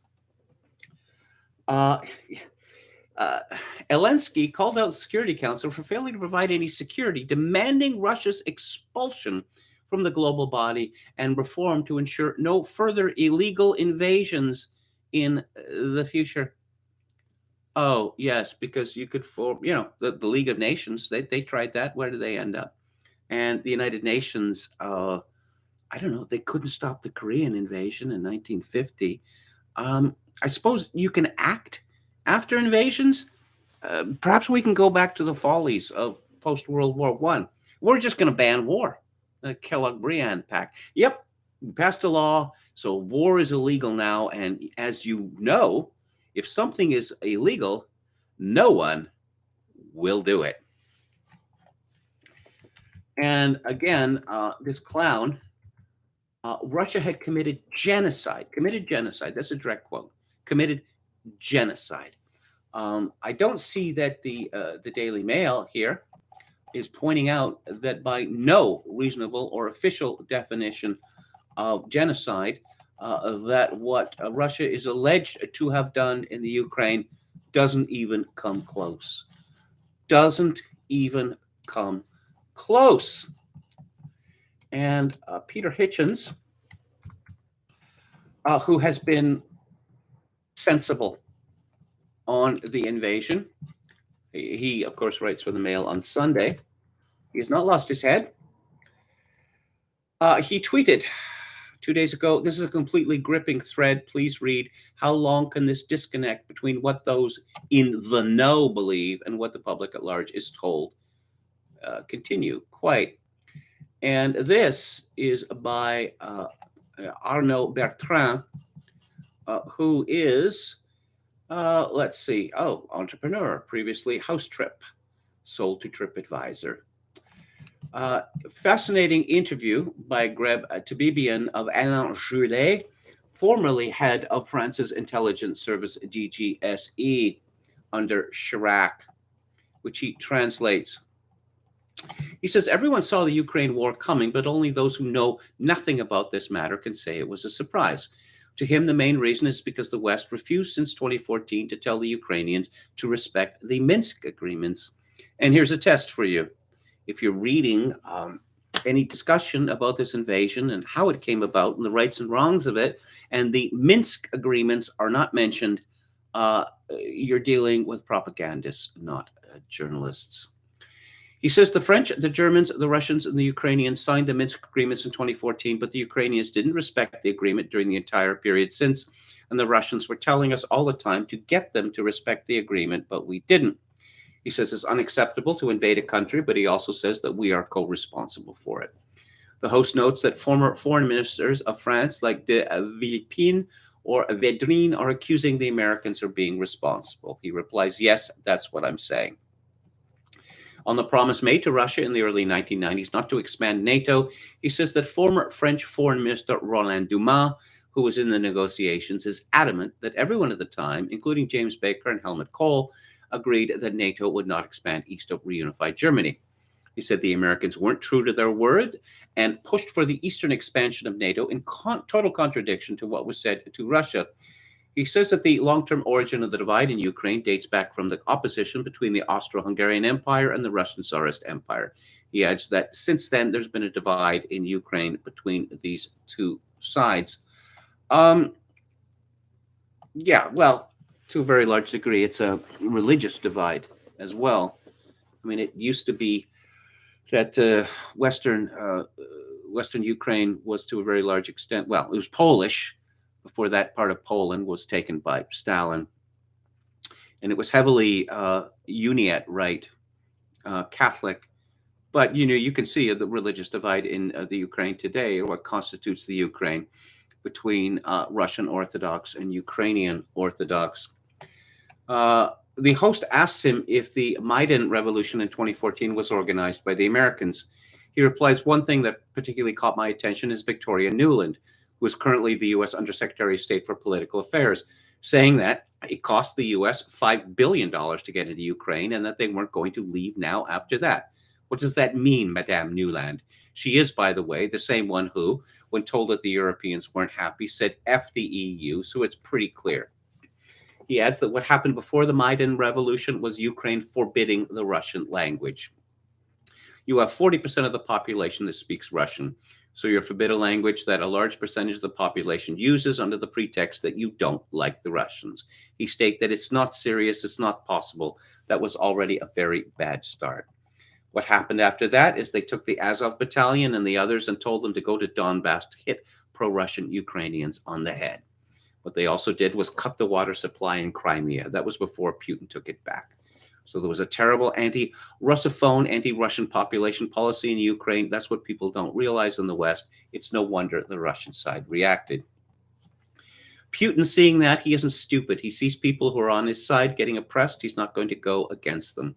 Zelensky called out the Security Council for failing to provide any security, demanding Russia's expulsion from the global body and reform to ensure no further illegal invasions in the future. Oh, yes, because you could form, the League of Nations, they tried that. Where did they end up? And the United Nations, I don't know, they couldn't stop the Korean invasion in 1950. I suppose you can act after invasions. Perhaps we can go back to the follies of post-World War I. We're just going to ban war. The Kellogg-Briand Pact. Yep, we passed a law, so war is illegal now. And as you know, if something is illegal, no one will do it. And again, this clown, Russia had committed genocide. That's a direct quote. Committed genocide. I don't see that the Daily Mail here is pointing out that by no reasonable or official definition of genocide, that what Russia is alleged to have done in the Ukraine doesn't even come close. Doesn't even come close. And Peter Hitchens, who has been sensible on the invasion. He, of course, writes for the Mail on Sunday. He has not lost his head. He tweeted 2 days ago, "This is a completely gripping thread. Please read. How long can this disconnect between what those in the know believe and what the public at large is told continue?" Quite. And this is by Arnaud Bertrand, who is entrepreneur, previously House Trip, sold to TripAdvisor. Fascinating interview by Greg Tabibian of Alain Julet, formerly head of France's intelligence service DGSE under Chirac, which he translates. He says, "Everyone saw the Ukraine war coming, but only those who know nothing about this matter can say it was a surprise. To him, the main reason is because the West refused since 2014 to tell the Ukrainians to respect the Minsk agreements." And here's a test for you. If you're reading any discussion about this invasion and how it came about and the rights and wrongs of it, and the Minsk agreements are not mentioned, you're dealing with propagandists, not journalists. He says the French, the Germans, the Russians, and the Ukrainians signed the Minsk agreements in 2014, but the Ukrainians didn't respect the agreement during the entire period since, and the Russians were telling us all the time to get them to respect the agreement, but we didn't. He says it's unacceptable to invade a country, but he also says that we are co-responsible for it. The host notes that former foreign ministers of France, like de Villepin or Védrine, are accusing the Americans of being responsible. He replies, "Yes, that's what I'm saying." On the promise made to Russia in the early 1990s not to expand NATO, he says that former French Foreign Minister Roland Dumas, who was in the negotiations, is adamant that everyone at the time, including James Baker and Helmut Kohl, agreed that NATO would not expand east of reunified Germany. He said the Americans weren't true to their word and pushed for the eastern expansion of NATO in total contradiction to what was said to Russia. He says that the long-term origin of the divide in Ukraine dates back from the opposition between the Austro-Hungarian Empire and the Russian Tsarist Empire. He adds that since then, there's been a divide in Ukraine between these two sides. Yeah, well, to a very large degree, it's a religious divide as well. I mean, it used to be that Western Ukraine was to a very large extent, well, it was Polish before that part of Poland was taken by Stalin. And it was heavily Uniate right, Catholic. But, you can see the religious divide in the Ukraine today, or what constitutes the Ukraine, between Russian Orthodox and Ukrainian Orthodox. The host asked him if the Maidan Revolution in 2014 was organized by the Americans. He replies, one thing that particularly caught my attention is Victoria Nuland, who is currently the U.S. Undersecretary of State for Political Affairs, saying that it cost the U.S. $5 billion to get into Ukraine and that they weren't going to leave now after that. What does that mean, Madame Nuland? She is, by the way, the same one who, when told that the Europeans weren't happy, said F the EU, so it's pretty clear. He adds that what happened before the Maidan Revolution was Ukraine forbidding the Russian language. You have 40% of the population that speaks Russian, so you forbid a language that a large percentage of the population uses under the pretext that you don't like the Russians. He stated that it's not serious, it's not possible. That was already a very bad start. What happened after that is they took the Azov battalion and the others and told them to go to Donbass to hit pro-Russian Ukrainians on the head. What they also did was cut the water supply in Crimea. That was before Putin took it back. So there was a terrible anti-Russophone, anti-Russian population policy in Ukraine. That's what people don't realize in the West. It's no wonder the Russian side reacted. Putin, seeing that, he isn't stupid. He sees people who are on his side getting oppressed. He's not going to go against them.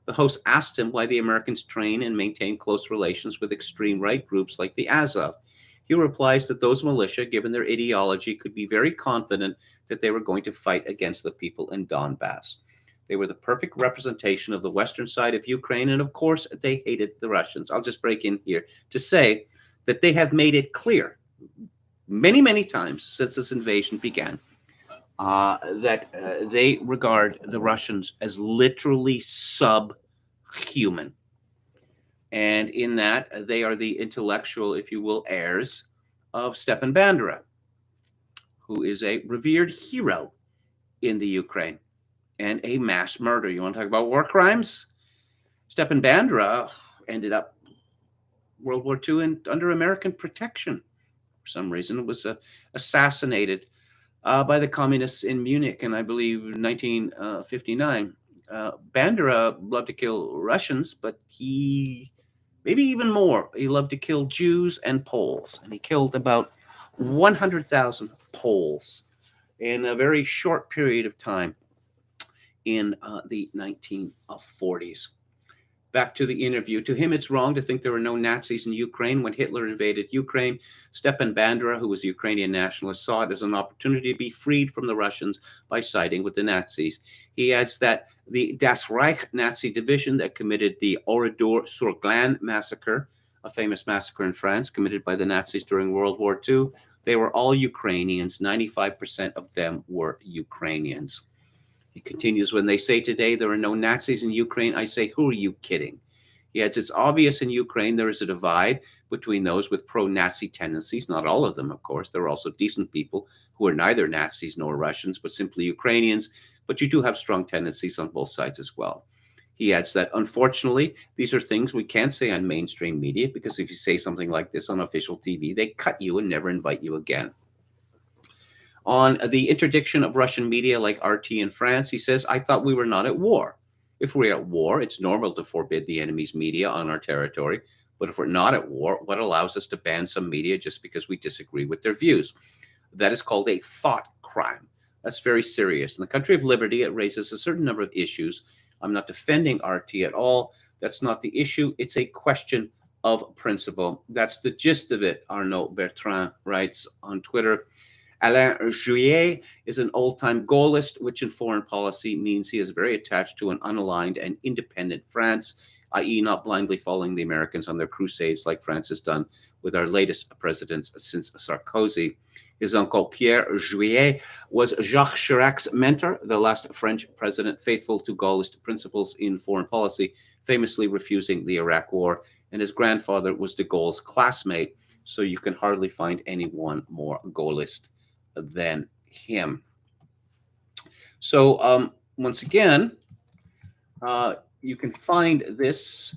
The host asked him why the Americans train and maintain close relations with extreme right groups like the Azov. He replies that those militia, given their ideology, could be very confident that they were going to fight against the people in Donbass. They were the perfect representation of the western side of Ukraine, and of course, they hated the Russians. I'll just break in here to say that they have made it clear many, many times since this invasion began that they regard the Russians as literally subhuman. And in that, they are the intellectual, if you will, heirs of Stepan Bandera, who is a revered hero in the Ukraine and a mass murderer. You want to talk about war crimes? Stepan Bandera ended up World War II under American protection. For some reason, it was assassinated by the communists in Munich in, I believe, 1959. Bandera loved to kill Russians, but he, maybe even more, he loved to kill Jews and Poles. And he killed about 100,000 Poles in a very short period of time in the 1940s. Back to the interview. To him, it's wrong to think there were no Nazis in Ukraine. When Hitler invaded Ukraine, Stepan Bandera, who was a Ukrainian nationalist, saw it as an opportunity to be freed from the Russians by siding with the Nazis. He adds that the Das Reich Nazi division that committed the Oradour-sur-Glane massacre, a famous massacre in France committed by the Nazis during World War II, they were all Ukrainians. 95% of them were Ukrainians. He continues, when they say today there are no Nazis in Ukraine, I say, who are you kidding? He adds, it's obvious in Ukraine there is a divide between those with pro-Nazi tendencies, not all of them, of course. There are also decent people who are neither Nazis nor Russians, but simply Ukrainians. But you do have strong tendencies on both sides as well. He adds that, unfortunately, these are things we can't say on mainstream media, because if you say something like this on official TV, they cut you and never invite you again. On the interdiction of Russian media like RT in France, he says, I thought we were not at war. If we're at war, it's normal to forbid the enemy's media on our territory. But if we're not at war, what allows us to ban some media just because we disagree with their views? That is called a thought crime. That's very serious. In the country of liberty, it raises a certain number of issues. I'm not defending RT at all. That's not the issue. It's a question of principle. That's the gist of it, Arnaud Bertrand writes on Twitter. Alain Juillet is an old-time Gaullist, which in foreign policy means he is very attached to an unaligned and independent France, i.e. not blindly following the Americans on their crusades like France has done with our latest presidents since Sarkozy. His uncle Pierre Juillet was Jacques Chirac's mentor, the last French president faithful to Gaullist principles in foreign policy, famously refusing the Iraq War. And his grandfather was de Gaulle's classmate, so you can hardly find anyone more Gaullist than him. So once again, you can find this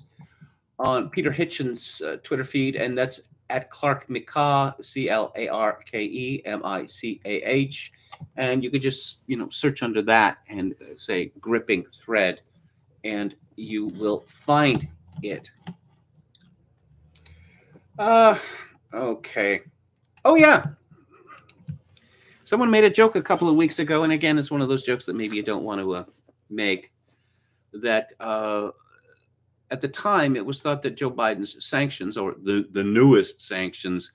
on Peter Hitchens' Twitter feed, and that's at Clark Micah, ClarkeMicah. And you could just, search under that and say gripping thread, and you will find it. Okay. Oh, yeah. Someone made a joke a couple of weeks ago, and again, it's one of those jokes that maybe you don't want to make, that at the time, it was thought that Joe Biden's sanctions, or the newest sanctions,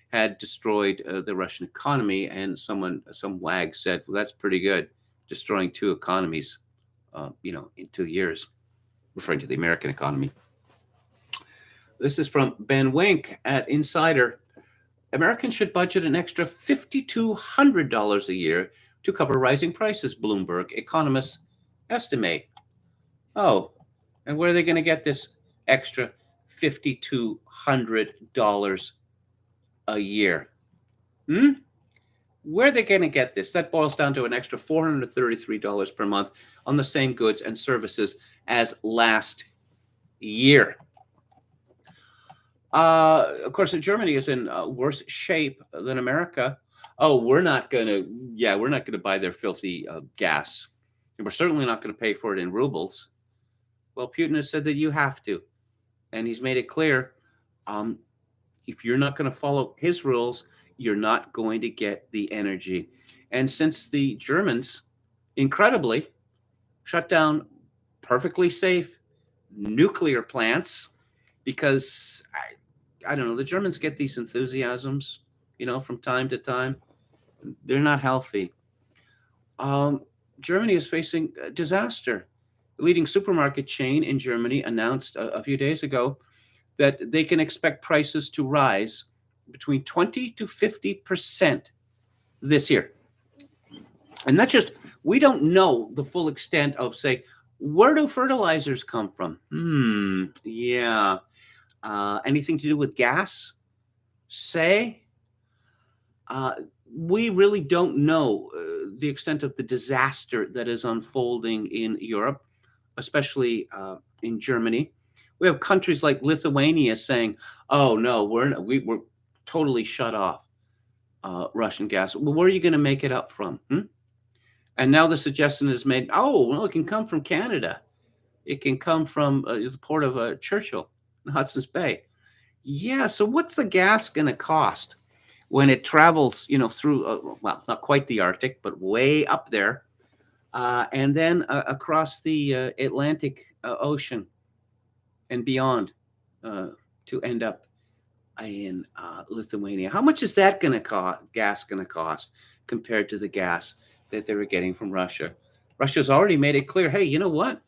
had destroyed the Russian economy. And some wag said, well, that's pretty good, destroying two economies, in 2 years, referring to the American economy. This is from Ben Wink at Insider. Americans should budget an extra $5,200 a year to cover rising prices, Bloomberg economists estimate. Oh, and where are they going to get this extra $5,200 a year? Where are they going to get this? That boils down to an extra $433 per month on the same goods and services as last year. Of course, Germany is in worse shape than America. Oh, we're not going to buy their filthy gas. And we're certainly not going to pay for it in rubles. Well, Putin has said that you have to. And he's made it clear, if you're not going to follow his rules, you're not going to get the energy. And since the Germans, incredibly, shut down perfectly safe nuclear plants, because, I don't know, the Germans get these enthusiasms, from time to time. They're not healthy. Germany is facing a disaster. The leading supermarket chain in Germany announced a few days ago that they can expect prices to rise between 20 to 50% this year. And that's just, we don't know the full extent of, say, where do fertilizers come from? Yeah. Anything to do with gas? Say? We really don't know the extent of the disaster that is unfolding in Europe, especially in Germany. We have countries like Lithuania saying, "Oh no, we're totally shut off Russian gas." Well, where are you going to make it up from? And now the suggestion is made, oh, well, it can come from Canada. It can come from the port of Churchill in Hudson's Bay. Yeah, so what's the gas going to cost when it travels, through, well, not quite the Arctic, but way up there, and then across the Atlantic Ocean and beyond to end up in Lithuania? How much is that gas going to cost compared to the gas that they were getting from Russia? Russia's already made it clear, hey, you know what?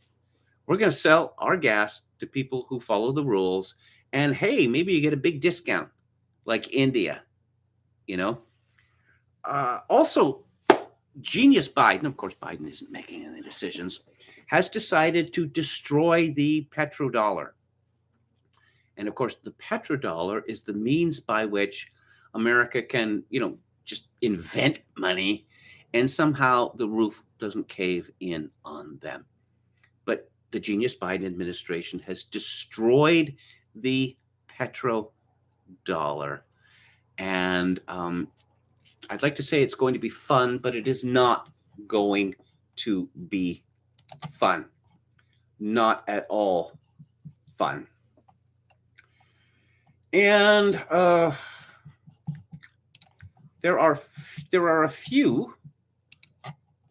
We're going to sell our gas to people who follow the rules. And hey, maybe you get a big discount like India, Also, genius Biden, of course, Biden isn't making any decisions, has decided to destroy the petrodollar. And of course, the petrodollar is the means by which America can, just invent money, and somehow the roof doesn't cave in on them. But the genius Biden administration has destroyed the petrodollar. And I'd like to say it's going to be fun, but it is not going to be fun. Not at all fun. And there are a few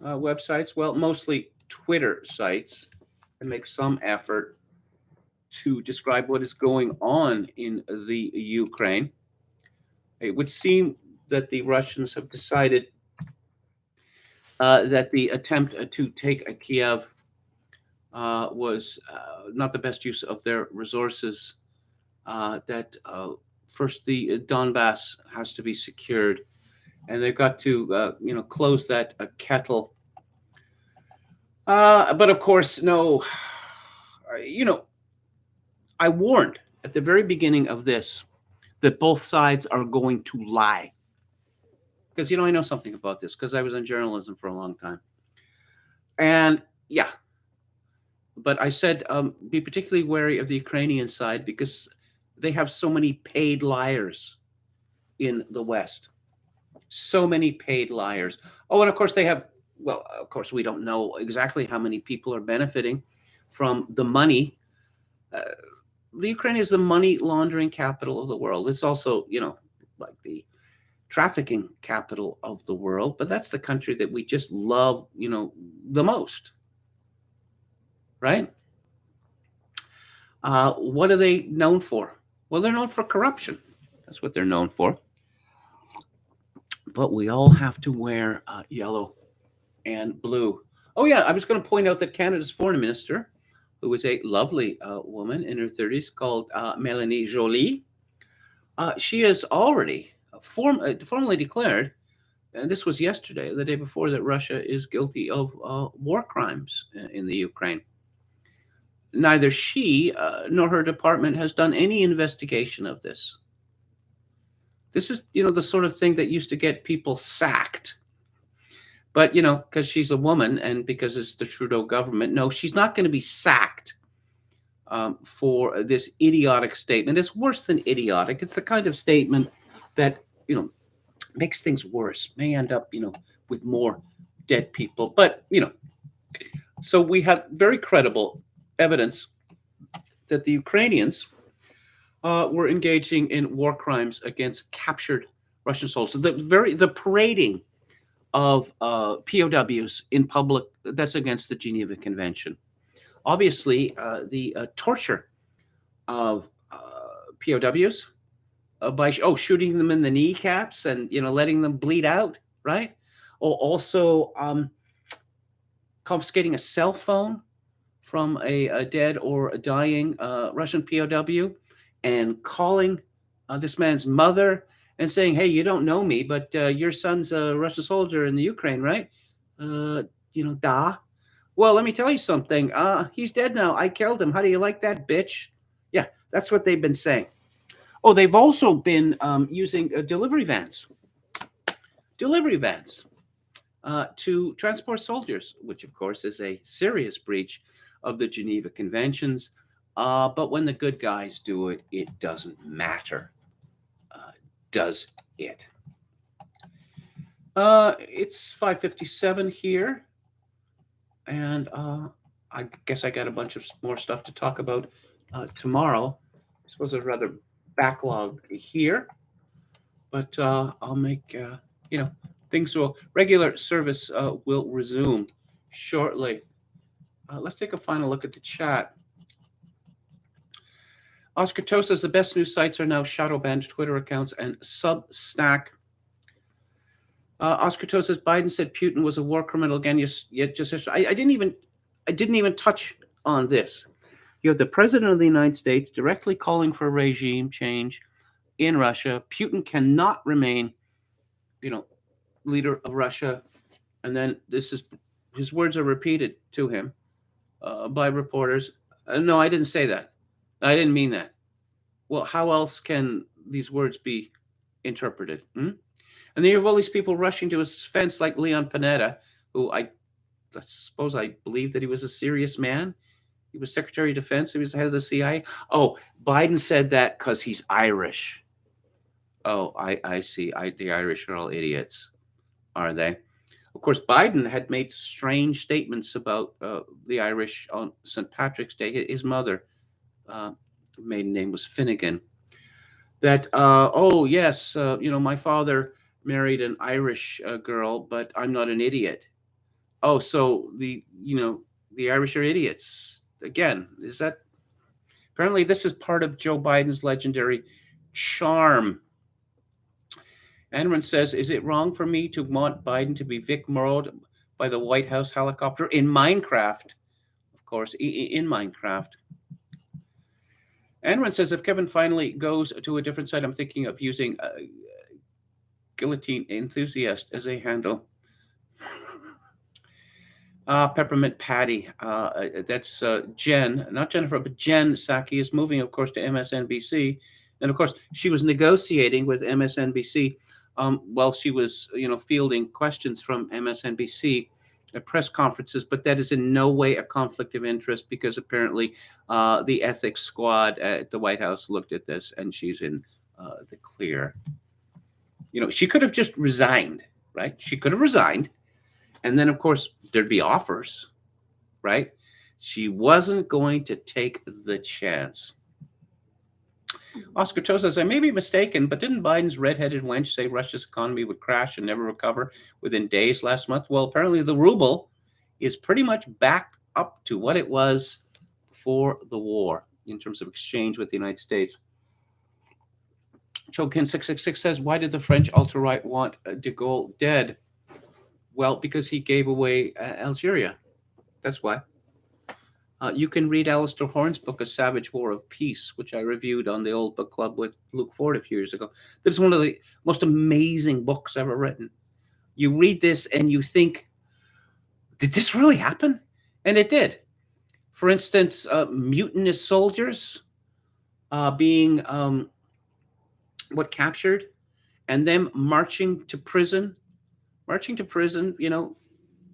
websites, well, mostly Twitter sites, that make some effort to describe what is going on in the Ukraine. It would seem that the Russians have decided that the attempt to take Kiev was not the best use of their resources, that first the Donbass has to be secured, and they've got to close that kettle. But of course, no. I warned at the very beginning of this that both sides are going to lie. Because, I know something about this because I was in journalism for a long time. And yeah, but I said be particularly wary of the Ukrainian side because they have so many paid liars in the West. So many paid liars. Oh, and of course they have, well, of course we don't know exactly how many people are benefiting from the money. The Ukraine is the money laundering capital of the world. It's also, like the trafficking capital of the world, but that's the country that we just love, the most. Right? What are they known for? Well, they're known for corruption. That's what they're known for. But we all have to wear yellow and blue. Oh, yeah, I was going to point out that Canada's foreign minister, who is a lovely woman in her 30s called Mélanie Joly, she has already formally declared, and this was yesterday, the day before, that Russia is guilty of war crimes in the Ukraine. Neither she nor her department has done any investigation of this. This is, the sort of thing that used to get people sacked. But, because she's a woman and because it's the Trudeau government, no, she's not going to be sacked for this idiotic statement. It's worse than idiotic. It's the kind of statement that, makes things worse, may end up, with more dead people. But, so we have very credible evidence that the Ukrainians were engaging in war crimes against captured Russian soldiers. The parading of POWs in public, that's against the Geneva Convention. Obviously, the torture of POWs by shooting them in the kneecaps and letting them bleed out, right? Or also confiscating a cell phone from a dead or a dying Russian POW and calling this man's mother and saying, "Hey, you don't know me, but your son's a Russian soldier in the Ukraine, right? Da. Well, let me tell you something. He's dead now. I killed him. How do you like that, bitch?" Yeah, that's what they've been saying. Oh, they've also been using delivery vans to transport soldiers, which, of course, is a serious breach of the Geneva Conventions. But when the good guys do it, it doesn't matter, does it? It's 5:57 here, and I guess I got a bunch of more stuff to talk about tomorrow. I suppose there's rather backlog here, but I'll make things will regular service will resume shortly. Let's take a final look at the chat. Oscar Toe says the best news sites are now shadow banned Twitter accounts and Substack. Oscar Toe says Biden said Putin was a war criminal again. I didn't even touch on this. You have the president of the United States directly calling for regime change in Russia. Putin cannot remain, leader of Russia. And then his words are repeated to him by reporters. No, I didn't say that. I didn't mean that. Well, how else can these words be interpreted? And then you have all these people rushing to his defense, like Leon Panetta, who I believe that he was a serious man. He was Secretary of Defense. He was the head of the CIA. Oh, Biden said that because he's Irish. Oh, I see. The Irish are all idiots, are they? Of course, Biden had made strange statements about the Irish on St. Patrick's Day. His mother, maiden name was Finnegan. That, yes, my father married an Irish girl, but I'm not an idiot. Oh, so the Irish are idiots. Again, is that apparently this is part of Joe Biden's legendary charm. Anwar says, is it wrong for me to want Biden to be Vic Morrowed by the White House helicopter in Minecraft? Of course, in Minecraft. Anwar says, if Kevin finally goes to a different side, I'm thinking of using guillotine enthusiast as a handle. Peppermint Patty. That's Jen, not Jennifer, but Jen Psaki is moving, of course, to MSNBC. And of course, she was negotiating with MSNBC while she was, fielding questions from MSNBC at press conferences. But that is in no way a conflict of interest because apparently the ethics squad at the White House looked at this and she's in the clear. She could have just resigned, right? She could have resigned. And then, of course, there'd be offers, right? She wasn't going to take the chance. Oscar Toe says, I may be mistaken, but didn't Biden's redheaded wench say Russia's economy would crash and never recover within days last month? Well, apparently the ruble is pretty much back up to what it was before the war in terms of exchange with the United States. Chokin666 says, why did the French ultra-right want de Gaulle dead? Well, because he gave away Algeria. That's why. You can read Alistair Horn's book, A Savage War of Peace, which I reviewed on the old book club with Luke Ford a few years ago. This is one of the most amazing books ever written. You read this and you think, did this really happen? And it did. For instance, mutinous soldiers being captured and them marching to prison,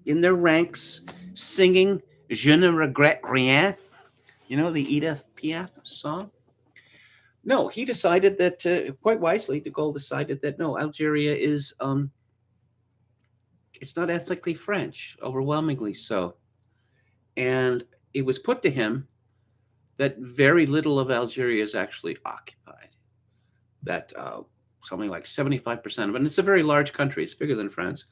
in their ranks, singing Je ne regrette rien, the Edith Piaf song. No, he decided that, quite wisely, de Gaulle decided that, no, Algeria is, it's not ethnically French, overwhelmingly so. And it was put to him that very little of Algeria is actually occupied. That something like 75% of it, and it's a very large country, it's bigger than France,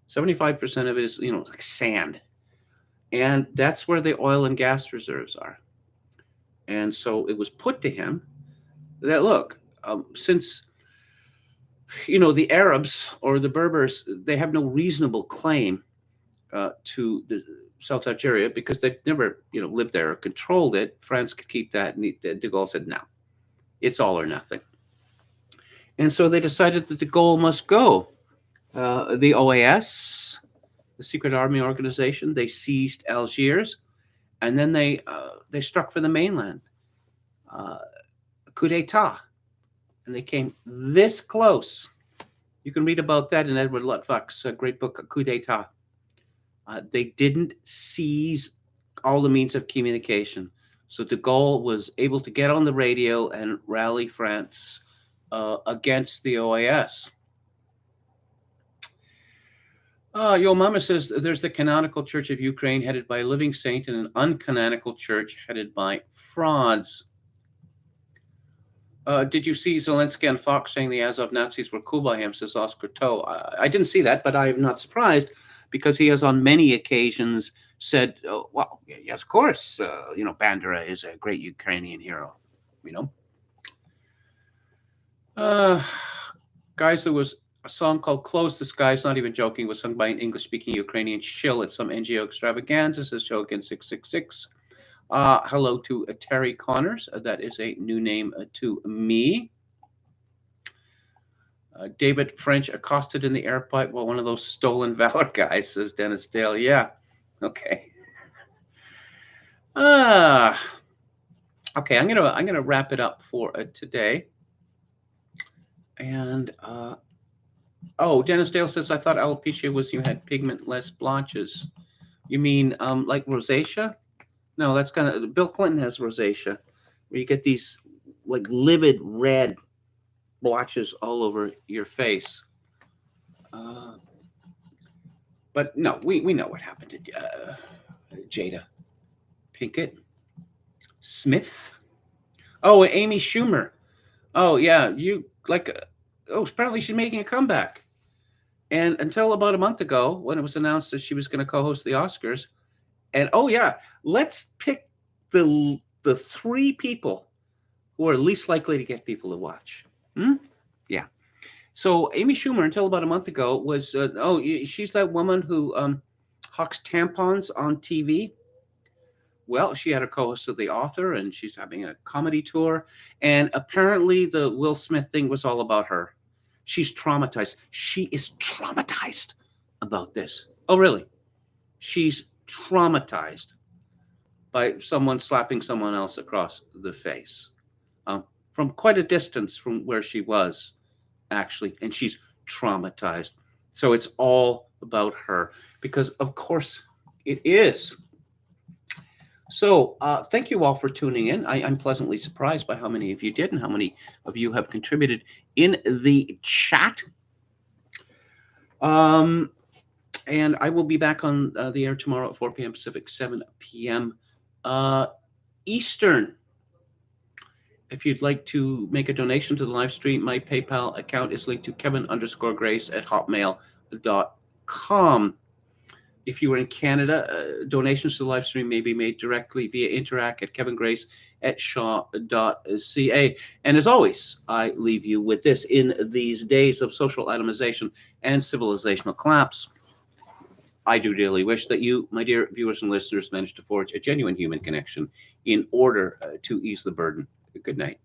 75% of it is, like sand. And that's where the oil and gas reserves are. And so it was put to him that, look, since, the Arabs or the Berbers, they have no reasonable claim to the South Algeria because they've never, lived there or controlled it. France could keep that. And de Gaulle said, no, it's all or nothing. And so they decided that de Gaulle must go. The OAS, the secret army organization, they seized Algiers, and then they struck for the mainland. Coup d'etat. And they came this close. You can read about that in Edward Luttwak's great book, Coup d'etat. They didn't seize all the means of communication. So de Gaulle was able to get on the radio and rally France against the OAS. Yo Mama says there's the canonical Church of Ukraine headed by a living saint and an uncanonical church headed by frauds. Did you see Zelensky on Fox saying the Azov Nazis were cool by him, says Oscar Toe? I didn't see that, but I'm not surprised because he has on many occasions said, well, yes, of course, Bandera is a great Ukrainian hero, Guys, there was a song called Close the Skies, not even joking, was sung by an English-speaking Ukrainian shill at some NGO extravaganza, says Joe again 666. Hello to Terry Connors. That is a new name to me. David French accosted in the airport by one of those stolen valor guys, says Dennis Dale. Yeah. Okay. Okay, I'm gonna wrap it up for today. And Dennis Dale says, I thought alopecia was you had pigmentless blotches. You mean like rosacea? No, that's kind of, Bill Clinton has rosacea, where you get these like livid red blotches all over your face. But no, we know what happened to Jada Pinkett Smith. Oh, Amy Schumer. Oh, yeah, apparently she's making a comeback. And until about a month ago, when it was announced that she was going to co-host the Oscars, and let's pick the three people who are least likely to get people to watch. Yeah. So Amy Schumer, until about a month ago, was she's that woman who hawks tampons on TV. Well, she had a co-host of The Author, and she's having a comedy tour. And apparently the Will Smith thing was all about her. She's traumatized. She is traumatized about this. Oh, really? She's traumatized by someone slapping someone else across the face from quite a distance from where she was, actually. And she's traumatized. So it's all about her because, of course, it is. So thank you all for tuning in. I'm pleasantly surprised by how many of you did and how many of you have contributed in the chat. And I will be back on the air tomorrow at 4 p.m. Pacific, 7 p.m. Eastern. If you'd like to make a donation to the live stream, my PayPal account is linked to kevin_grace@hotmail.com. If you are in Canada, donations to the live stream may be made directly via Interac at kevingrace@shaw.ca. And as always, I leave you with this. In these days of social atomization and civilizational collapse, I do dearly wish that you, my dear viewers and listeners, manage to forge a genuine human connection in order to ease the burden. Good night.